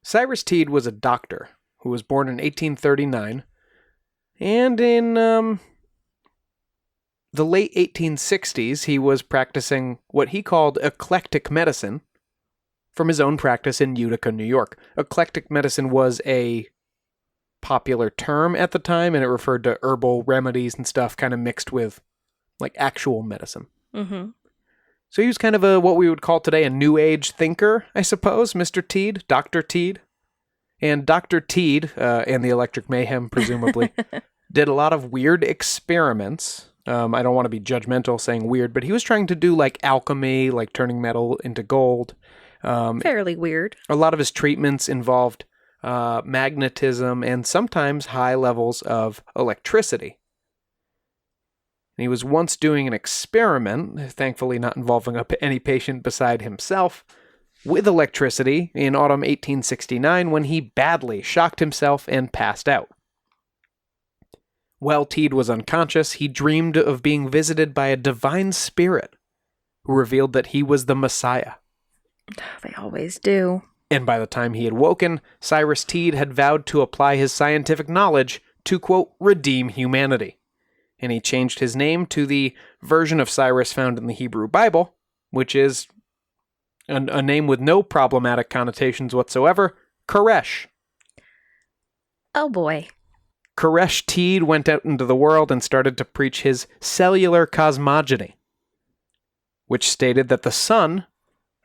Speaker 1: Cyrus Teed was a doctor who was born in 1839, and in the late 1860s, he was practicing what he called eclectic medicine from his own practice in Utica, New York. Eclectic medicine was a popular term at the time, and it referred to herbal remedies and stuff kind of mixed with like actual medicine.
Speaker 2: Mm-hmm.
Speaker 1: So he was kind of what we would call today a New Age thinker, I suppose, Mr. Teed, Dr. Teed. And Dr. Teed, and the Electric Mayhem, presumably, did a lot of weird experiments. I don't want to be judgmental saying weird, but he was trying to do like alchemy, like turning metal into gold.
Speaker 2: Fairly weird.
Speaker 1: A lot of his treatments involved magnetism and sometimes high levels of electricity. And he was once doing an experiment, thankfully not involving any patient beside himself, with electricity in autumn 1869 when he badly shocked himself and passed out. While Teed was unconscious, he dreamed of being visited by a divine spirit who revealed that he was the Messiah.
Speaker 2: They always do.
Speaker 1: And by the time he had woken, Cyrus Teed had vowed to apply his scientific knowledge to, quote, redeem humanity. And he changed his name to the version of Cyrus found in the Hebrew Bible, which is a name with no problematic connotations whatsoever, Koresh.
Speaker 2: Oh boy.
Speaker 1: Koresh Teed went out into the world and started to preach his cellular cosmogony, which stated that the sun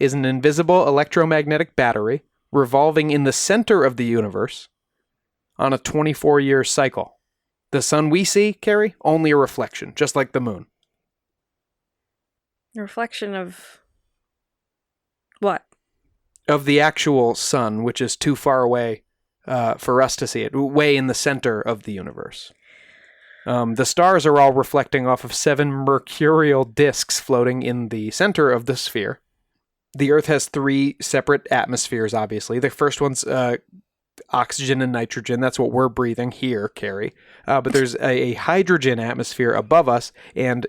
Speaker 1: is an invisible electromagnetic battery revolving in the center of the universe on a 24-year cycle. The sun we see, Carrie, only a reflection, just like the moon.
Speaker 2: A reflection of what?
Speaker 1: Of the actual sun, which is too far away for us to see it, way in the center of the universe. The stars are all reflecting off of 7 mercurial disks floating in the center of the sphere. The Earth has 3 separate atmospheres, obviously. The first one's oxygen and nitrogen. That's what we're breathing here, Carrie. But there's a hydrogen atmosphere above us, and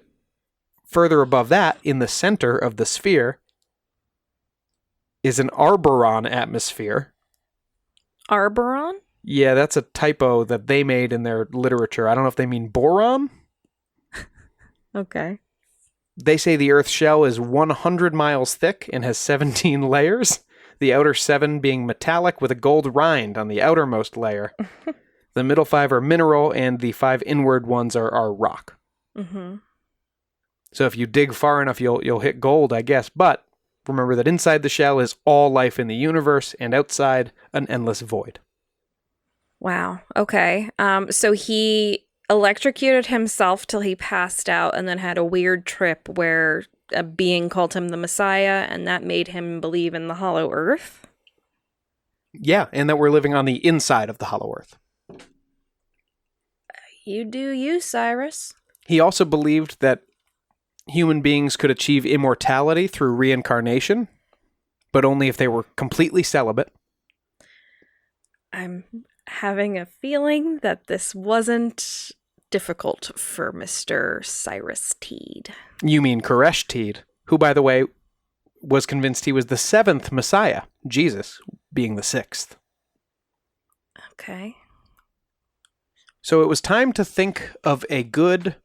Speaker 1: further above that, in the center of the sphere, is an arboron atmosphere.
Speaker 2: Arboron?
Speaker 1: Yeah, that's a typo that they made in their literature. I don't know if they mean boron.
Speaker 2: Okay.
Speaker 1: They say the Earth's shell is 100 miles thick and has 17 layers, the outer 7 being metallic with a gold rind on the outermost layer. The middle 5 are mineral, and the 5 inward ones are rock.
Speaker 2: Mm-hmm.
Speaker 1: So if you dig far enough, you'll hit gold, I guess. But remember that inside the shell is all life in the universe, and outside, an endless void.
Speaker 2: Wow. Okay. So he electrocuted himself till he passed out and then had a weird trip where a being called him the Messiah, and that made him believe in the hollow earth?
Speaker 1: Yeah, and that we're living on the inside of the hollow earth.
Speaker 2: You do you, Cyrus.
Speaker 1: He also believed that human beings could achieve immortality through reincarnation, but only if they were completely celibate.
Speaker 2: I'm having a feeling that this wasn't difficult for Mr. Cyrus Teed.
Speaker 1: You mean Koresh Teed, who, by the way, was convinced he was the 7th Messiah, Jesus being the 6th.
Speaker 2: Okay.
Speaker 1: So it was time to think of a good,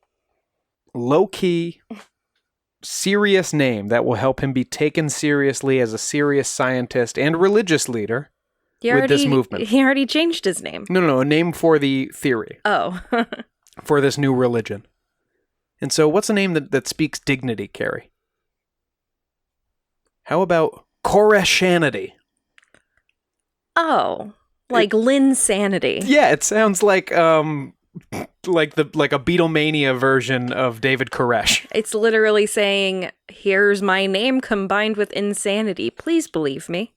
Speaker 1: low-key, serious name that will help him be taken seriously as a serious scientist and religious leader with this movement.
Speaker 2: He already changed his name.
Speaker 1: No, a name for the theory.
Speaker 2: Oh.
Speaker 1: For this new religion. And so what's a name that speaks dignity, Carrie? How about Koreshanity?
Speaker 2: Oh. Like Linsanity.
Speaker 1: Yeah, it sounds like a Beatlemania version of David Koresh.
Speaker 2: It's literally saying, here's my name combined with insanity. Please believe me.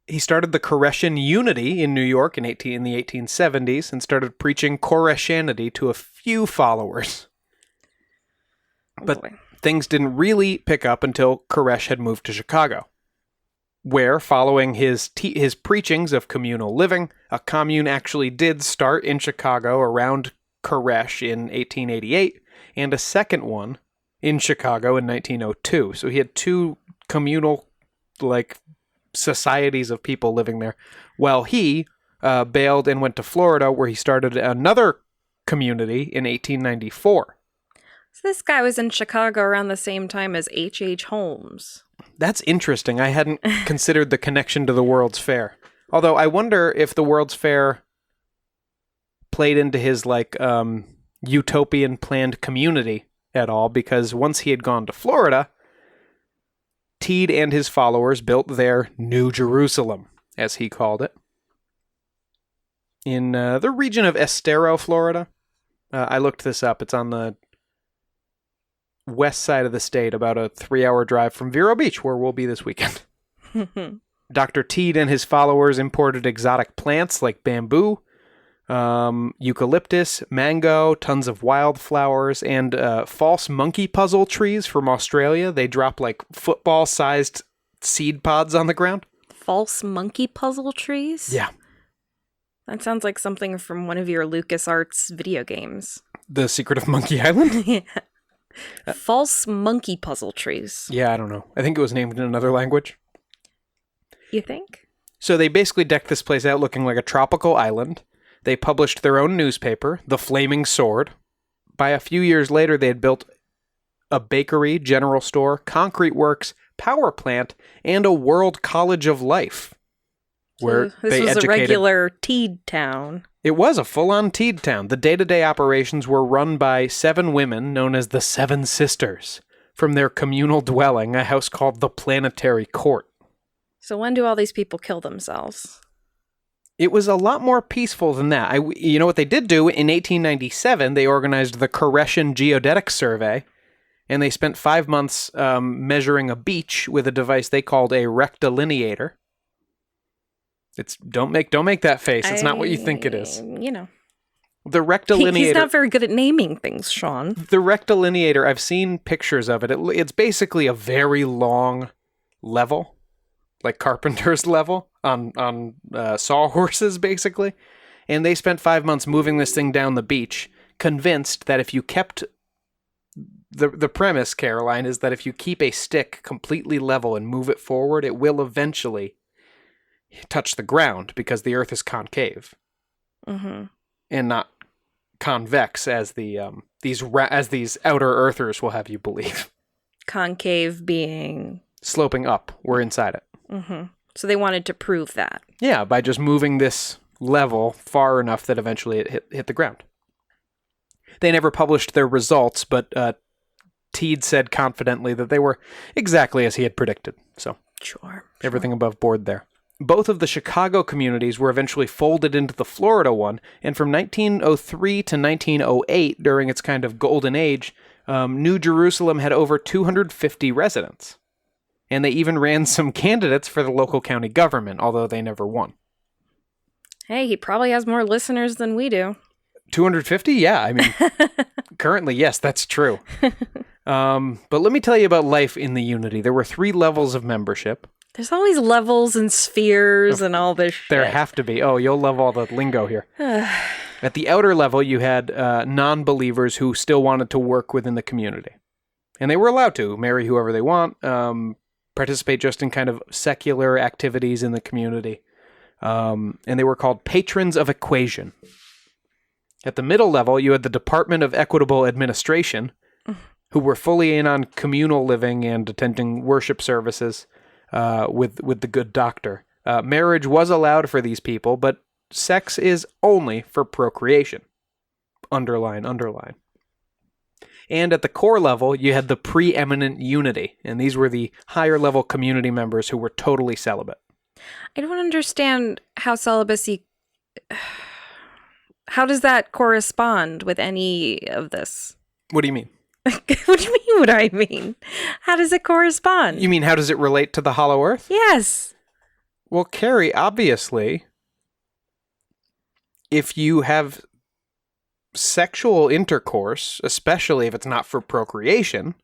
Speaker 1: He started the Koreshan Unity in New York in the 1870s and started preaching Koreshanity to a few followers. But things didn't really pick up until Koresh had moved to Chicago, where, following his preachings of communal living, a commune actually did start in Chicago around Koresh in 1888, and a second one in Chicago in 1902. So he had two communal, societies of people living there, while he bailed and went to Florida, where he started another community in 1894.
Speaker 2: So this guy was in Chicago around the same time as H.H. Holmes.
Speaker 1: That's interesting. I hadn't considered the connection to the World's Fair. Although I wonder if the World's Fair played into his utopian planned community at all, because once he had gone to Florida, Teed and his followers built their New Jerusalem, as he called it, in the region of Estero, Florida. I looked this up. It's on the west side of the state, about a 3-hour drive from Vero Beach, where we'll be this weekend. Dr. Teed and his followers imported exotic plants like bamboo, eucalyptus, mango, tons of wildflowers, and false monkey puzzle trees from Australia. They drop football-sized seed pods on the ground.
Speaker 2: False monkey puzzle trees?
Speaker 1: Yeah.
Speaker 2: That sounds like something from one of your LucasArts video games.
Speaker 1: The Secret of Monkey Island?
Speaker 2: Yeah. False monkey puzzle trees.
Speaker 1: Yeah, I don't know. I think it was named in another language.
Speaker 2: You think?
Speaker 1: So they basically decked this place out looking like a tropical island. They published their own newspaper, The Flaming Sword. By a few years later, they had built a bakery, general store, concrete works, power plant, and a World College of Life. Where
Speaker 2: this was a regular Teed town.
Speaker 1: It was a full-on Teed town. The day-to-day operations were run by 7 women known as the Seven Sisters from their communal dwelling, a house called the Planetary Court.
Speaker 2: So when do all these people kill themselves?
Speaker 1: It was a lot more peaceful than that. You know what they did do? In 1897, they organized the Koreshan Geodetic Survey, and they spent 5 months measuring a beach with a device they called a rectilineator. Don't make that face. It's not what you think it is. The rectilineator.
Speaker 2: He's not very good at naming things, Sean.
Speaker 1: The rectilineator, I've seen pictures of it. It's basically a very long level, like carpenter's level on sawhorses, basically. And they spent 5 months moving this thing down the beach, convinced that if you kept the premise, Caroline, is that if you keep a stick completely level and move it forward, it will eventually touch the ground, because the Earth is concave, and not convex as these outer Earthers will have you believe.
Speaker 2: Concave being
Speaker 1: sloping up. We're inside it.
Speaker 2: So they wanted to prove that.
Speaker 1: Yeah, by just moving this level far enough that eventually it hit the ground. They never published their results, but Teed said confidently that they were exactly as he had predicted. So
Speaker 2: sure.
Speaker 1: Everything above board there. Both of the Chicago communities were eventually folded into the Florida one, and from 1903 to 1908, during its kind of golden age, New Jerusalem had over 250 residents. And they even ran some candidates for the local county government, although they never won.
Speaker 2: Hey, he probably has more listeners than we do.
Speaker 1: 250? Yeah, I mean, currently, yes, that's true. But let me tell you about life in the Unity. There were 3 levels of membership.
Speaker 2: There's always levels and spheres and all this shit.
Speaker 1: There have to be. Oh, you'll love all the lingo here. At the outer level, you had non-believers who still wanted to work within the community. And they were allowed to marry whoever they want, participate just in kind of secular activities in the community. And they were called patrons of equation. At the middle level, you had the Department of Equitable Administration, who were fully in on communal living and attending worship services with the good doctor. Marriage was allowed for these people, but sex is only for procreation. Underline. And at the core level, you had the preeminent unity, and these were the higher level community members who were totally celibate.
Speaker 2: I don't understand how celibacy... How does that correspond with any of this?
Speaker 1: What do you mean?
Speaker 2: What do you mean what I mean? How does it correspond?
Speaker 1: You mean how does it relate to the Hollow Earth?
Speaker 2: Yes.
Speaker 1: Well, Carrie, obviously, if you have sexual intercourse, especially if it's not for procreation,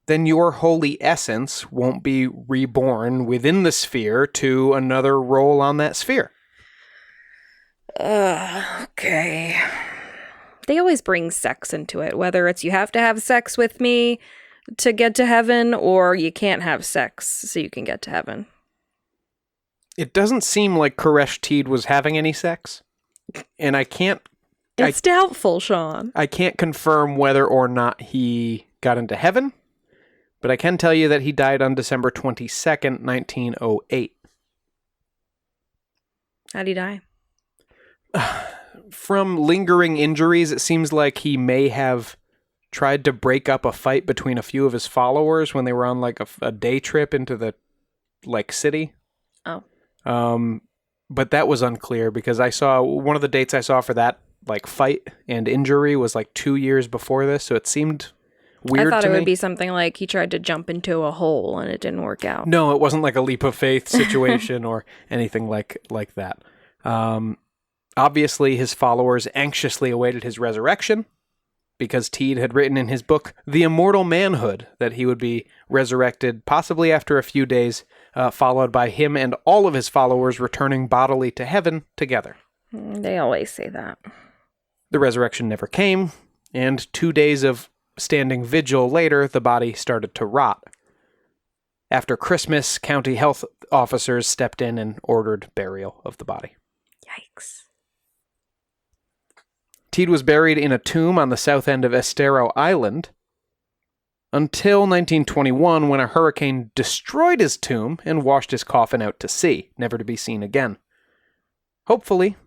Speaker 1: then your holy essence won't be reborn within the sphere to another role on that sphere.
Speaker 2: Okay. They always bring sex into it, whether it's you have to have sex with me to get to heaven, or you can't have sex so you can get to heaven.
Speaker 1: It doesn't seem like Koresh Teed was having any sex, and
Speaker 2: It's doubtful, Sean.
Speaker 1: I can't confirm whether or not he got into heaven, but I can tell you that he died on December 22nd, 1908.
Speaker 2: How'd he die?
Speaker 1: From lingering injuries, it seems like he may have tried to break up a fight between a few of his followers when they were on like a day trip into the city.
Speaker 2: Oh.
Speaker 1: But that was unclear because I saw one of the dates I saw for that fight and injury was 2 years before this, so it seemed weird to me.
Speaker 2: I thought it would be something like he tried to jump into a hole and it didn't work out.
Speaker 1: No, it wasn't like a leap of faith situation or anything like that. Obviously, his followers anxiously awaited his resurrection because Teed had written in his book, The Immortal Manhood, that he would be resurrected possibly after a few days, followed by him and all of his followers returning bodily to heaven together.
Speaker 2: They always say that.
Speaker 1: The resurrection never came, and 2 days of standing vigil later, the body started to rot. After Christmas, county health officers stepped in and ordered burial of the body.
Speaker 2: Yikes.
Speaker 1: Teed was buried in a tomb on the south end of Estero Island until 1921 when a hurricane destroyed his tomb and washed his coffin out to sea, never to be seen again. Hopefully,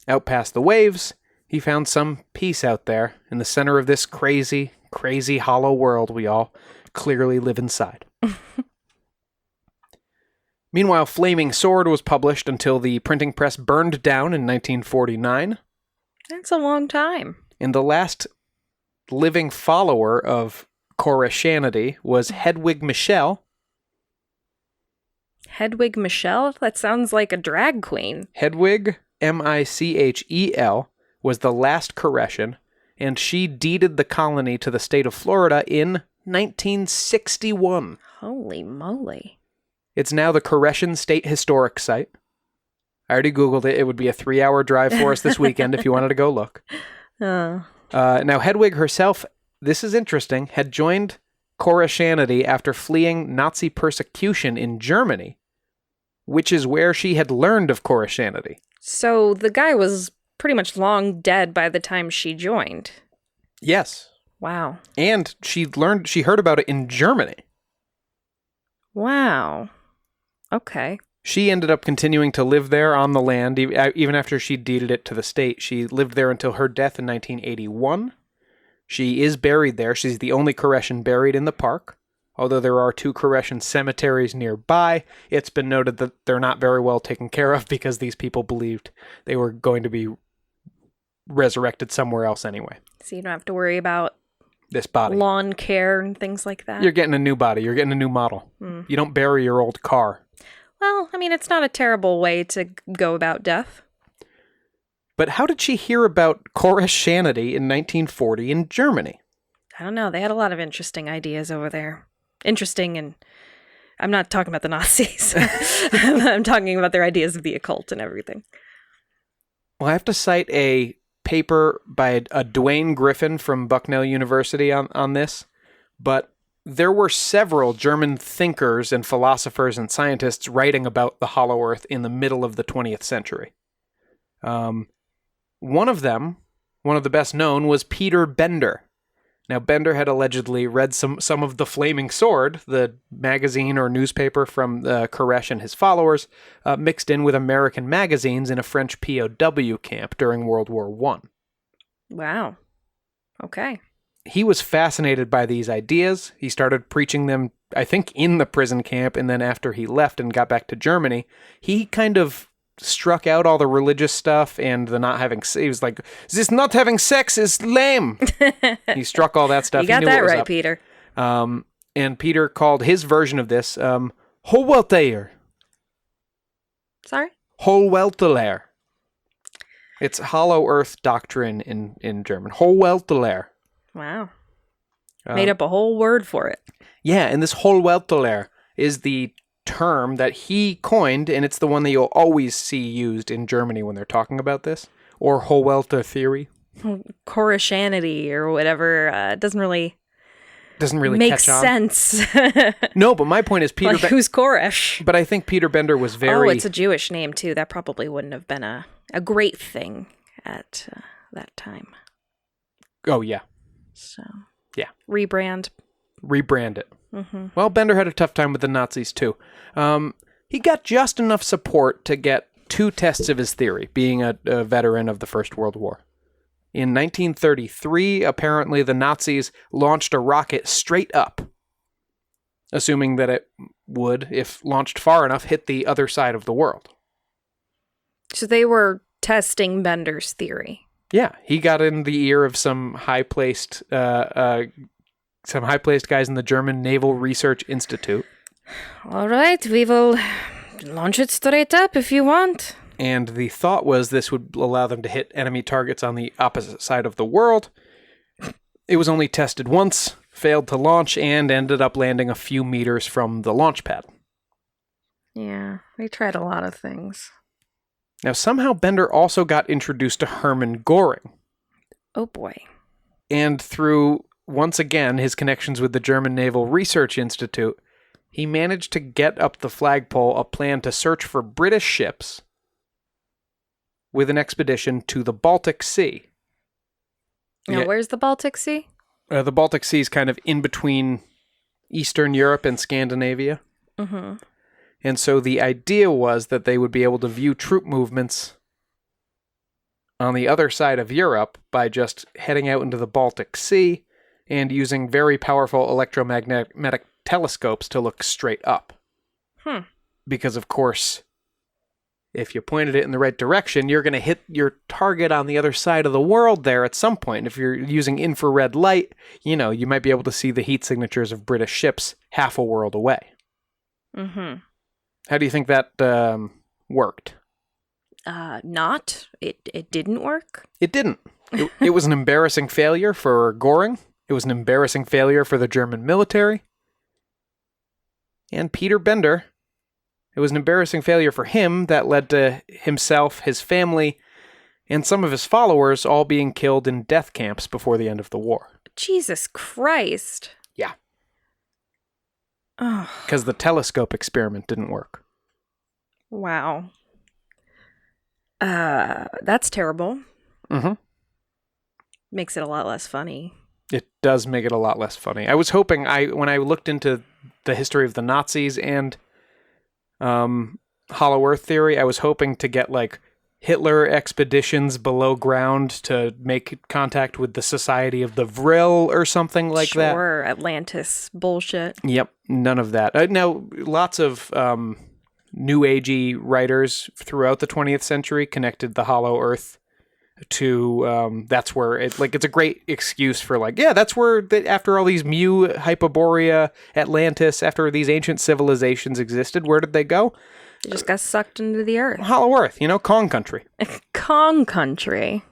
Speaker 1: out past the waves, he found some peace out there in the center of this crazy, crazy hollow world we all clearly live inside. Meanwhile, Flaming Sword was published until the printing press burned down in 1949.
Speaker 2: That's a long time.
Speaker 1: And the last living follower of Koreshanity was Hedwig Michelle.
Speaker 2: Hedwig Michelle? That sounds like a drag queen.
Speaker 1: Hedwig, Michel, was the last Koreshan, and she deeded the colony to the state of Florida in 1961.
Speaker 2: Holy moly.
Speaker 1: It's now the Koreshan State Historic Site. I already Googled it. It would be a 3-hour drive for us this weekend if you wanted to go look. Now, Hedwig herself, this is interesting, had joined Koreshanity after fleeing Nazi persecution in Germany, which is where she had learned of Koreshanity.
Speaker 2: So the guy was pretty much long dead by the time she joined.
Speaker 1: Yes.
Speaker 2: Wow.
Speaker 1: And she heard about it in Germany.
Speaker 2: Wow. Okay.
Speaker 1: She ended up continuing to live there on the land, even after she deeded it to the state. She lived there until her death in 1981. She is buried there. She's the only Koreshan buried in the park. Although there are 2 Koreshan cemeteries nearby, it's been noted that they're not very well taken care of because these people believed they were going to be resurrected somewhere else anyway.
Speaker 2: So you don't have to worry about
Speaker 1: this body,
Speaker 2: lawn care and things like that.
Speaker 1: You're getting a new body. You're getting a new model. You don't bury your old car.
Speaker 2: Well, I mean, it's not a terrible way to go about death.
Speaker 1: But how did she hear about Koreshanity in 1940 in Germany?
Speaker 2: I don't know. They had a lot of interesting ideas over there. Interesting, and I'm not talking about the Nazis. I'm talking about their ideas of the occult and everything.
Speaker 1: Well, I have to cite a paper by a Dwayne Griffin from Bucknell University on this, but there were several German thinkers and philosophers and scientists writing about the Hollow Earth in the middle of the 20th century. One of them, one of the best known, was Peter Bender. Now, Bender had allegedly read some of The Flaming Sword, the magazine or newspaper from Koresh and his followers, mixed in with American magazines in a French POW camp during World War I.
Speaker 2: Wow. Okay.
Speaker 1: He was fascinated by these ideas. He started preaching them, I think, in the prison camp, and then after he left and got back to Germany, he kind of struck out all the religious stuff and the not having... He was like, this not having sex is lame! He struck all that stuff.
Speaker 2: You got that right, Peter.
Speaker 1: And Peter called his version of this, Hohelteir.
Speaker 2: Sorry?
Speaker 1: Hohlweltelair. It's hollow earth doctrine in German. Hohlweltelair.
Speaker 2: Wow. Made up a whole word for it.
Speaker 1: Yeah, and this Hohlweltelair is the term that he coined, and it's the one that you'll always see used in Germany when they're talking about this, or Hohlwelter theory.
Speaker 2: Koreshanity or whatever doesn't really
Speaker 1: make
Speaker 2: sense.
Speaker 1: No, but my point is
Speaker 2: who's Koresh?
Speaker 1: But I think Peter Bender was very...
Speaker 2: Oh, it's a Jewish name too. That probably wouldn't have been a great thing at that time.
Speaker 1: Oh, yeah.
Speaker 2: So...
Speaker 1: Yeah.
Speaker 2: Rebrand
Speaker 1: it.
Speaker 2: Mm-hmm.
Speaker 1: Well, Bender had a tough time with the Nazis, too. He got just enough support to get 2 tests of his theory, being a veteran of the First World War. In 1933, apparently the Nazis launched a rocket straight up, assuming that it would, if launched far enough, hit the other side of the world.
Speaker 2: So they were testing Bender's theory.
Speaker 1: Yeah, he got in the ear of some high-placed guys in the German Naval Research Institute.
Speaker 2: All right, we will launch it straight up if you want.
Speaker 1: And the thought was this would allow them to hit enemy targets on the opposite side of the world. It was only tested once, failed to launch, and ended up landing a few meters from the launch pad.
Speaker 2: Yeah, they tried a lot of things.
Speaker 1: Now, somehow Bender also got introduced to Hermann Göring.
Speaker 2: Oh, boy.
Speaker 1: And through, once again, his connections with the German Naval Research Institute, he managed to get up the flagpole a plan to search for British ships with an expedition to the Baltic Sea.
Speaker 2: Now, where's the Baltic Sea?
Speaker 1: The Baltic Sea is kind of in between Eastern Europe and Scandinavia.
Speaker 2: Mm-hmm.
Speaker 1: And so the idea was that they would be able to view troop movements on the other side of Europe by just heading out into the Baltic Sea and using very powerful electromagnetic telescopes to look straight up. Because, of course, if you pointed it in the right direction, you're going to hit your target on the other side of the world there at some point. If you're using infrared light, you might be able to see the heat signatures of British ships half a world away.
Speaker 2: Mm-hmm.
Speaker 1: How do you think that worked?
Speaker 2: Not. It didn't work.
Speaker 1: It didn't. It was an embarrassing failure for Göring. It was an embarrassing failure for the German military. And Peter Bender, it was an embarrassing failure for him that led to himself, his family, and some of his followers all being killed in death camps before the end of the war.
Speaker 2: Jesus Christ.
Speaker 1: Yeah.
Speaker 2: Oh.
Speaker 1: Because the telescope experiment didn't work.
Speaker 2: Wow. That's terrible.
Speaker 1: Mm-hmm.
Speaker 2: Makes it a lot less funny.
Speaker 1: It does make it a lot less funny. I was hoping, when I looked into the history of the Nazis and Hollow Earth theory, I was hoping to get like Hitler expeditions below ground to make contact with the Society of the Vril or something like that.
Speaker 2: Sure, Atlantis bullshit.
Speaker 1: Yep, none of that. Now, lots of New Agey writers throughout the 20th century connected the Hollow Earth to that's where it's a great excuse for that's where after all these Mu, Hyperborea, Atlantis, after these ancient civilizations existed, where did they go?
Speaker 2: They just got sucked into the earth.
Speaker 1: Hollow Earth, Kong Country.
Speaker 2: Kong Country.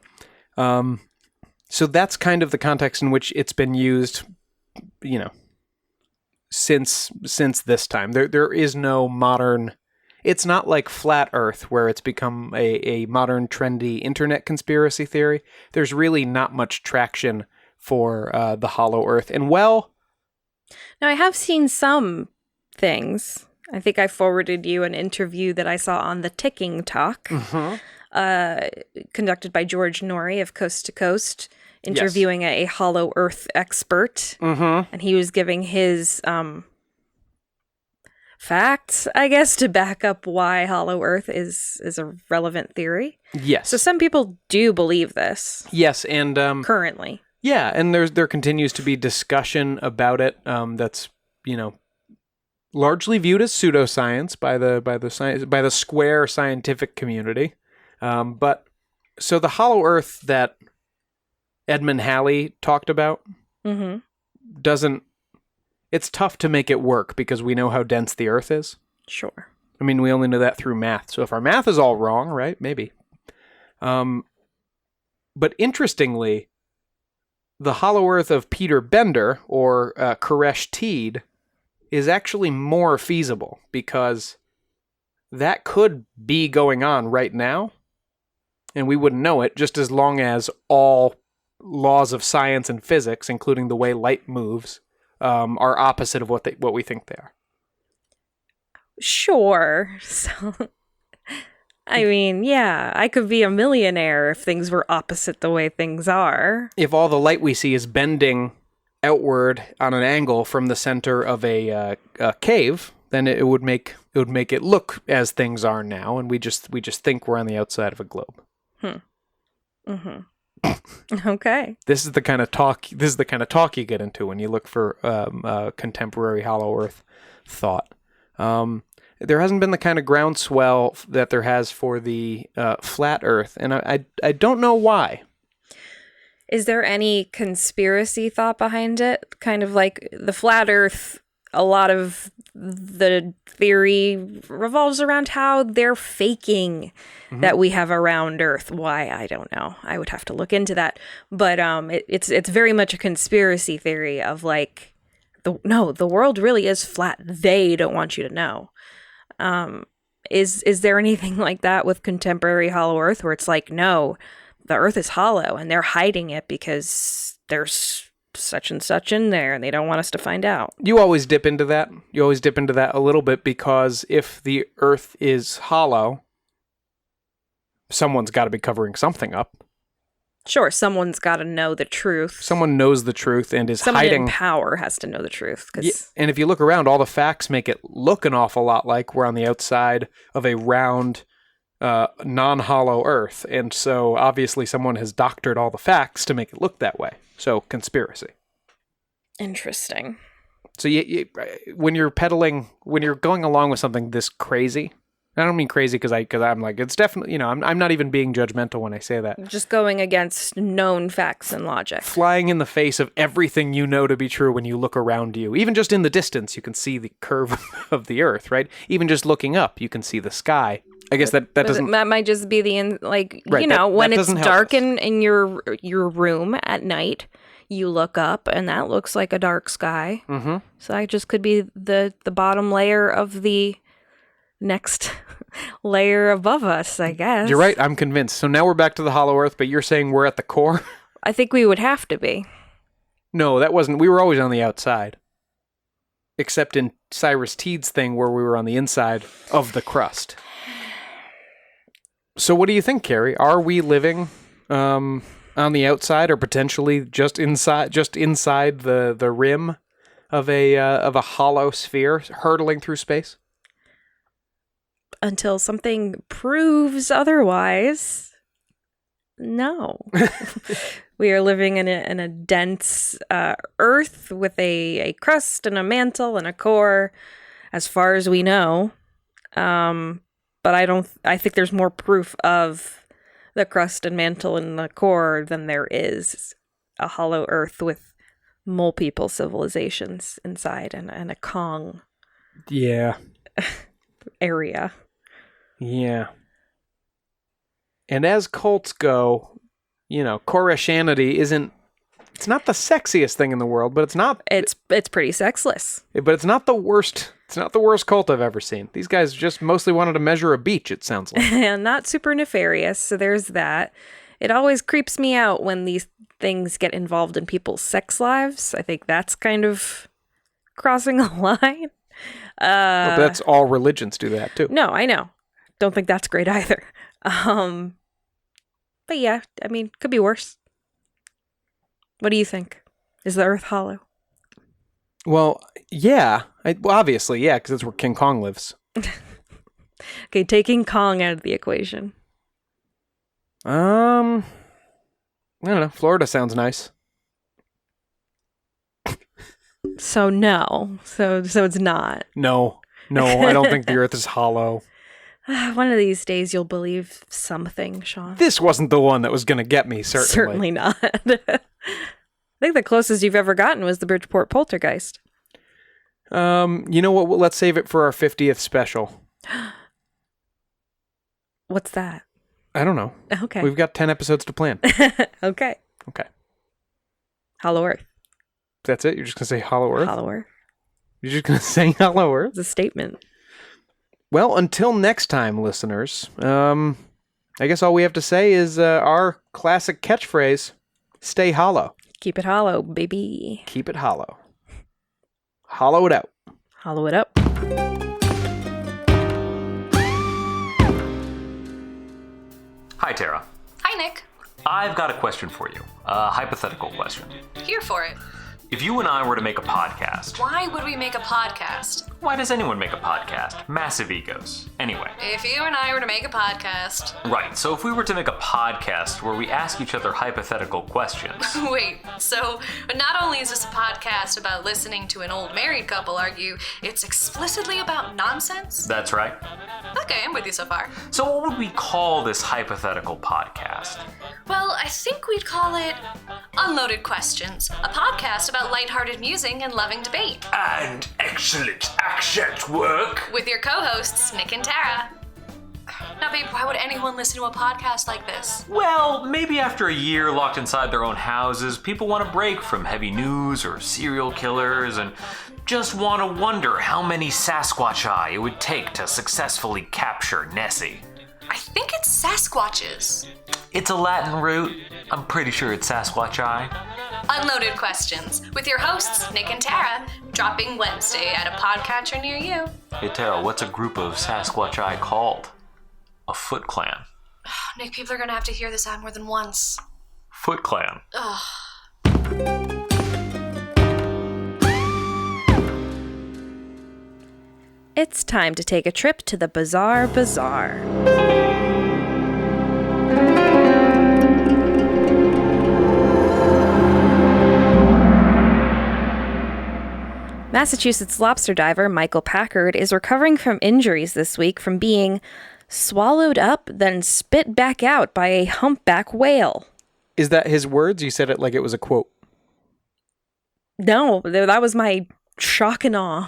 Speaker 1: So that's kind of the context in which it's been used, since this time. There is no modern. It's not like Flat Earth, where it's become a modern, trendy internet conspiracy theory. There's really not much traction for the Hollow Earth. And now
Speaker 2: I have seen some things. I think I forwarded you an interview that I saw on the Ticking Talk, conducted by George Norrie of Coast to Coast, interviewing a Hollow Earth expert.
Speaker 1: Mm-hmm.
Speaker 2: And he was giving his facts, I guess, to back up why Hollow Earth is a relevant theory.
Speaker 1: Yes.
Speaker 2: So some people do believe this.
Speaker 1: Yes, and
Speaker 2: currently.
Speaker 1: Yeah, and there continues to be discussion about it. That's largely viewed as pseudoscience by the square scientific community. But so the Hollow Earth that Edmund Halley talked about doesn't. It's tough to make it work because we know how dense the Earth is.
Speaker 2: Sure.
Speaker 1: I mean, we only know that through math. So if our math is all wrong, right? Maybe. But interestingly, the hollow earth of Peter Bender, or Koresh Teed, is actually more feasible because that could be going on right now, and we wouldn't know it just as long as all laws of science and physics, including the way light moves, are opposite of what we think they are.
Speaker 2: Sure. So, I mean, yeah, I could be a millionaire if things were opposite the way things are.
Speaker 1: If all the light we see is bending outward on an angle from the center of a cave, then it would make it look as things are now, and we just think we're on the outside of a globe.
Speaker 2: Okay.
Speaker 1: This is the kind of talk you get into when you look for contemporary Hollow Earth thought. There hasn't been the kind of groundswell that there has for the flat Earth, and I don't know why.
Speaker 2: Is there any conspiracy thought behind it? Kind of like the flat Earth, a lot of the theory revolves around how they're faking that we have a round Earth. Why? I don't know. I would have to look into that. But it's very much a conspiracy theory of like, the world really is flat. They don't want you to know. Is there anything like that with contemporary Hollow Earth where it's like, no, the Earth is hollow and they're hiding it because there's such and such in there and they don't want us to find out?
Speaker 1: You always dip into that. You always dip into that a little bit because if the Earth is hollow, someone's got to be covering something up.
Speaker 2: Sure, someone's got to know the truth.
Speaker 1: Someone knows the truth and is
Speaker 2: Someone
Speaker 1: hiding.
Speaker 2: in power has to know the truth.
Speaker 1: Yeah, and if you look around, all the facts make it look an awful lot like we're on the outside of a round, non-hollow Earth. And so obviously someone has doctored all the facts to make it look that way. So conspiracy.
Speaker 2: Interesting.
Speaker 1: So when you're going along with something this crazy, I don't mean crazy because I'm like, it's definitely, I'm not even being judgmental when I say that.
Speaker 2: Just going against known facts and logic.
Speaker 1: Flying in the face of everything you know to be true when you look around you. Even just in the distance, you can see the curve of the Earth, right? Even just looking up, you can see the sky. I guess that doesn't...
Speaker 2: That might just be
Speaker 1: right,
Speaker 2: when it's dark
Speaker 1: us.
Speaker 2: in your room at night, you look up and that looks like a dark sky.
Speaker 1: Mm-hmm.
Speaker 2: So that just could be the bottom layer of the next layer above us, I guess.
Speaker 1: You're right. I'm convinced. So now we're back to the Hollow Earth, but you're saying we're at the core?
Speaker 2: I think we would have to be.
Speaker 1: No, that wasn't. We were always on the outside. Except in Cyrus Teed's thing where we were on the inside of the crust. So what do you think, Carrie? Are we living on the outside or potentially just inside the rim of a hollow sphere hurtling through space?
Speaker 2: Until something proves otherwise, no. We are living in a dense Earth with a crust and a mantle and a core, as far as we know. But I think there's more proof of the crust and mantle and the core than there is a hollow Earth with mole people civilizations inside and a Kong.
Speaker 1: Yeah.
Speaker 2: Area.
Speaker 1: Yeah. And as cults go, Koreshanity it's not the sexiest thing in the world, but it's
Speaker 2: pretty sexless.
Speaker 1: But it's not the worst. It's not the worst cult I've ever seen. These guys just mostly wanted to measure a beach, it sounds like.
Speaker 2: And not super nefarious, so there's that. It always creeps me out when these things get involved in people's sex lives. I think that's kind of crossing a line.
Speaker 1: But that's all religions do that too.
Speaker 2: No, I know. Don't think that's great either. But yeah, I mean, could be worse. What do you think? Is the Earth hollow?
Speaker 1: Well, yeah. Obviously, yeah, because that's where King Kong lives.
Speaker 2: Okay, taking Kong out of the equation.
Speaker 1: I don't know. Florida sounds nice.
Speaker 2: So no. So it's not.
Speaker 1: No, I don't think the Earth is hollow.
Speaker 2: One of these days you'll believe something, Sean.
Speaker 1: This wasn't the one that was going to get me, certainly.
Speaker 2: Certainly not. I think the closest you've ever gotten was the Bridgeport poltergeist.
Speaker 1: You know what? Let's save it for our 50th special.
Speaker 2: What's that?
Speaker 1: I don't know.
Speaker 2: Okay.
Speaker 1: We've got 10 episodes to plan.
Speaker 2: Okay.
Speaker 1: Okay.
Speaker 2: Hollow Earth.
Speaker 1: That's it? You're just going to say Hollow Earth?
Speaker 2: Hollow Earth.
Speaker 1: You're just going to say Hollow Earth?
Speaker 2: It's a statement.
Speaker 1: Well, until next time, listeners, I guess all we have to say is our classic catchphrase, stay hollow.
Speaker 2: Keep it hollow, baby.
Speaker 1: Keep it hollow. Hollow it out.
Speaker 2: Hollow it up.
Speaker 3: Hi, Tara.
Speaker 4: Hi, Nick.
Speaker 3: I've got a question for you. A hypothetical question.
Speaker 4: Here for it.
Speaker 3: If you and I were to make a podcast,
Speaker 4: Why would we make a podcast?
Speaker 3: why does anyone make a podcast? Massive egos. Anyway.
Speaker 4: If you and I were to make a podcast.
Speaker 3: Right, so if we were to make a podcast where we ask each other hypothetical questions.
Speaker 4: Wait, so not only is this a podcast about listening to an old married couple argue, it's explicitly about nonsense?
Speaker 3: That's right.
Speaker 4: Okay, I'm with you so far.
Speaker 3: So what would we call this hypothetical podcast?
Speaker 4: Well, I think we'd call it Unloaded Questions, a podcast about lighthearted musing and loving debate.
Speaker 3: And excellent accent work.
Speaker 4: With your co-hosts, Nick and Tara. Now, babe, why would anyone listen to a podcast like this?
Speaker 3: Well, maybe after a year locked inside their own houses, people want a break from heavy news or serial killers and just want to wonder how many Sasquatch-eye it would take to successfully capture Nessie.
Speaker 4: I think it's Sasquatches.
Speaker 3: It's a Latin root. I'm pretty sure it's Sasquatch-eye.
Speaker 4: Unloaded Questions with your hosts, Nick and Tara, dropping Wednesday at a podcatcher near you.
Speaker 3: Hey Tara, what's a group of Sasquatch-eye called? A Foot Clan.
Speaker 4: Nick, people are gonna have to hear this ad more than once.
Speaker 3: Foot Clan.
Speaker 4: Ugh.
Speaker 2: It's time to take a trip to the Bizarre Bazaar. Massachusetts lobster diver Michael Packard is recovering from injuries this week from being swallowed up, then spit back out by a humpback whale.
Speaker 1: Is that his words? You said it like it was a quote.
Speaker 2: No, that was my shock and awe.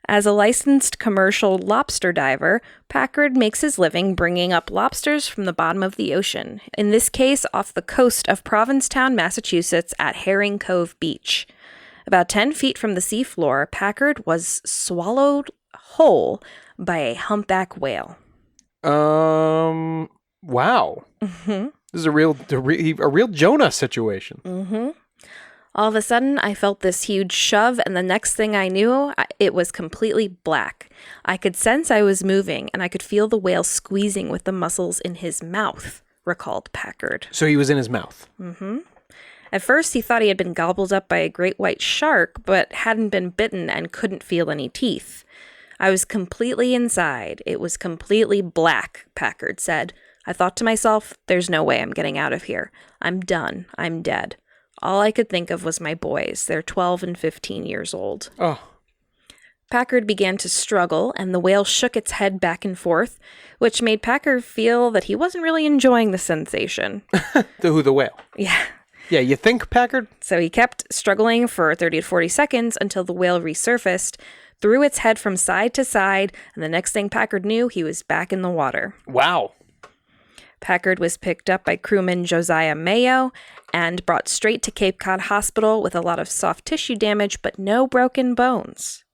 Speaker 2: As a licensed commercial lobster diver, Packard makes his living bringing up lobsters from the bottom of the ocean, in this case off the coast of Provincetown, Massachusetts at Herring Cove Beach. About 10 feet from the seafloor, Packard was swallowed whole by a humpback whale.
Speaker 1: Wow.
Speaker 2: Mm-hmm.
Speaker 1: This is a real Jonah situation.
Speaker 2: Mm-hmm. All of a sudden, I felt this huge shove, and the next thing I knew, it was completely black. I could sense I was moving, and I could feel the whale squeezing with the muscles in his mouth, recalled Packard.
Speaker 1: So he was in his mouth.
Speaker 2: Mm-hmm. At first, he thought he had been gobbled up by a great white shark, but hadn't been bitten and couldn't feel any teeth. I was completely inside. It was completely black, Packard said. I thought to myself, there's no way I'm getting out of here. I'm done. I'm dead. All I could think of was my boys. They're 12 and 15 years old.
Speaker 1: Oh.
Speaker 2: Packard began to struggle, and the whale shook its head back and forth, which made Packard feel that he wasn't really enjoying the sensation.
Speaker 1: The whale?
Speaker 2: Yeah.
Speaker 1: Yeah, you think, Packard?
Speaker 2: So he kept struggling for 30 to 40 seconds until the whale resurfaced, threw its head from side to side, and the next thing Packard knew, he was back in the water.
Speaker 1: Wow.
Speaker 2: Packard was picked up by crewman Josiah Mayo and brought straight to Cape Cod Hospital with a lot of soft tissue damage, but no broken bones.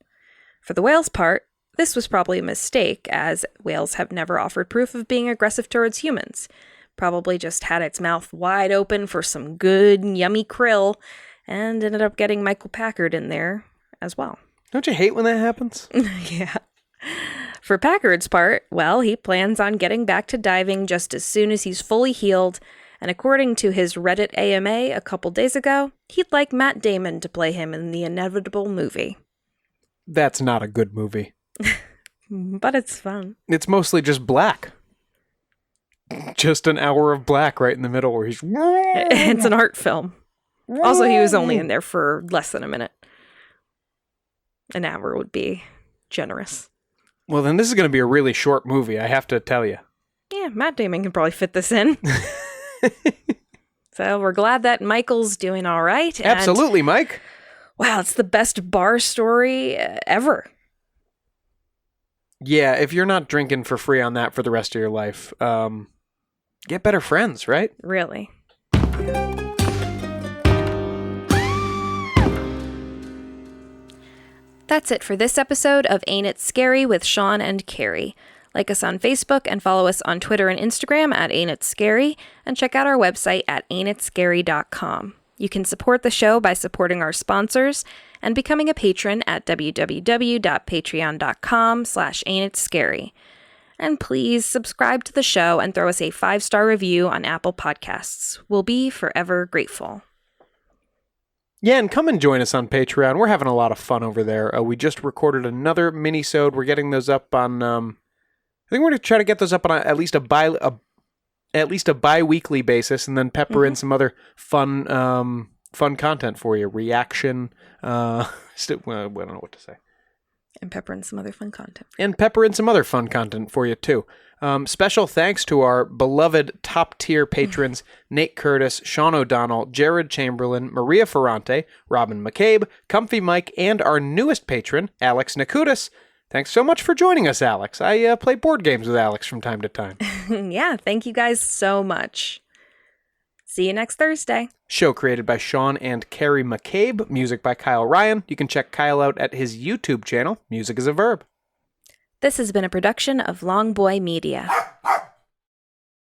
Speaker 2: For the whale's part, this was probably a mistake, as whales have never offered proof of being aggressive towards humans. Probably just had its mouth wide open for some good, yummy krill, and ended up getting Michael Packard in there as well.
Speaker 1: Don't you hate when that happens?
Speaker 2: Yeah. For Packard's part, well, he plans on getting back to diving just as soon as he's fully healed, and according to his Reddit AMA a couple days ago, he'd like Matt Damon to play him in the inevitable movie.
Speaker 1: That's not a good movie.
Speaker 2: But it's fun.
Speaker 1: It's mostly just black. Just an hour of black right in the middle where he's...
Speaker 2: It's an art film. Also, he was only in there for less than a minute. An hour would be generous.
Speaker 1: Well, then this is going to be a really short movie, I have to tell you.
Speaker 2: Yeah, Matt Damon can probably fit this in. So we're glad that Michael's doing all right. And
Speaker 1: Absolutely, Mike.
Speaker 2: wow, it's the best bar story ever.
Speaker 1: Yeah, if you're not drinking for free on that for the rest of your life, get better friends, right?
Speaker 2: Really. That's it for this episode of Ain't It Scary with Sean and Carrie. Like us on Facebook and follow us on Twitter and Instagram at Ain't It Scary, and check out our website at ain'titscary.com. You can support the show by supporting our sponsors and becoming a patron at www.patreon.com/ain'titscary. And please subscribe to the show and throw us a 5-star review on Apple Podcasts. We'll be forever grateful.
Speaker 1: Yeah, and come and join us on Patreon. We're having a lot of fun over there. We just recorded another mini-sode. We're getting those up on, I think we're going to try to get those up on at least a bi-weekly basis, and then pepper in some other fun content for you. Reaction, I don't know what to say.
Speaker 2: And pepper in some other fun content.
Speaker 1: And pepper in some other fun content for you, too. Special thanks to our beloved top-tier patrons, Nate Curtis, Sean O'Donnell, Jared Chamberlain, Maria Ferrante, Robin McCabe, Comfy Mike, and our newest patron, Alex Nakutis. Thanks so much for joining us, Alex. I play board games with Alex from time to time.
Speaker 2: Yeah, thank you guys so much. See you next Thursday.
Speaker 1: Show created by Sean and Carrie McCabe. Music by Kyle Ryan. You can check Kyle out at his YouTube channel, Music is a Verb.
Speaker 2: This has been a production of Long Boy Media.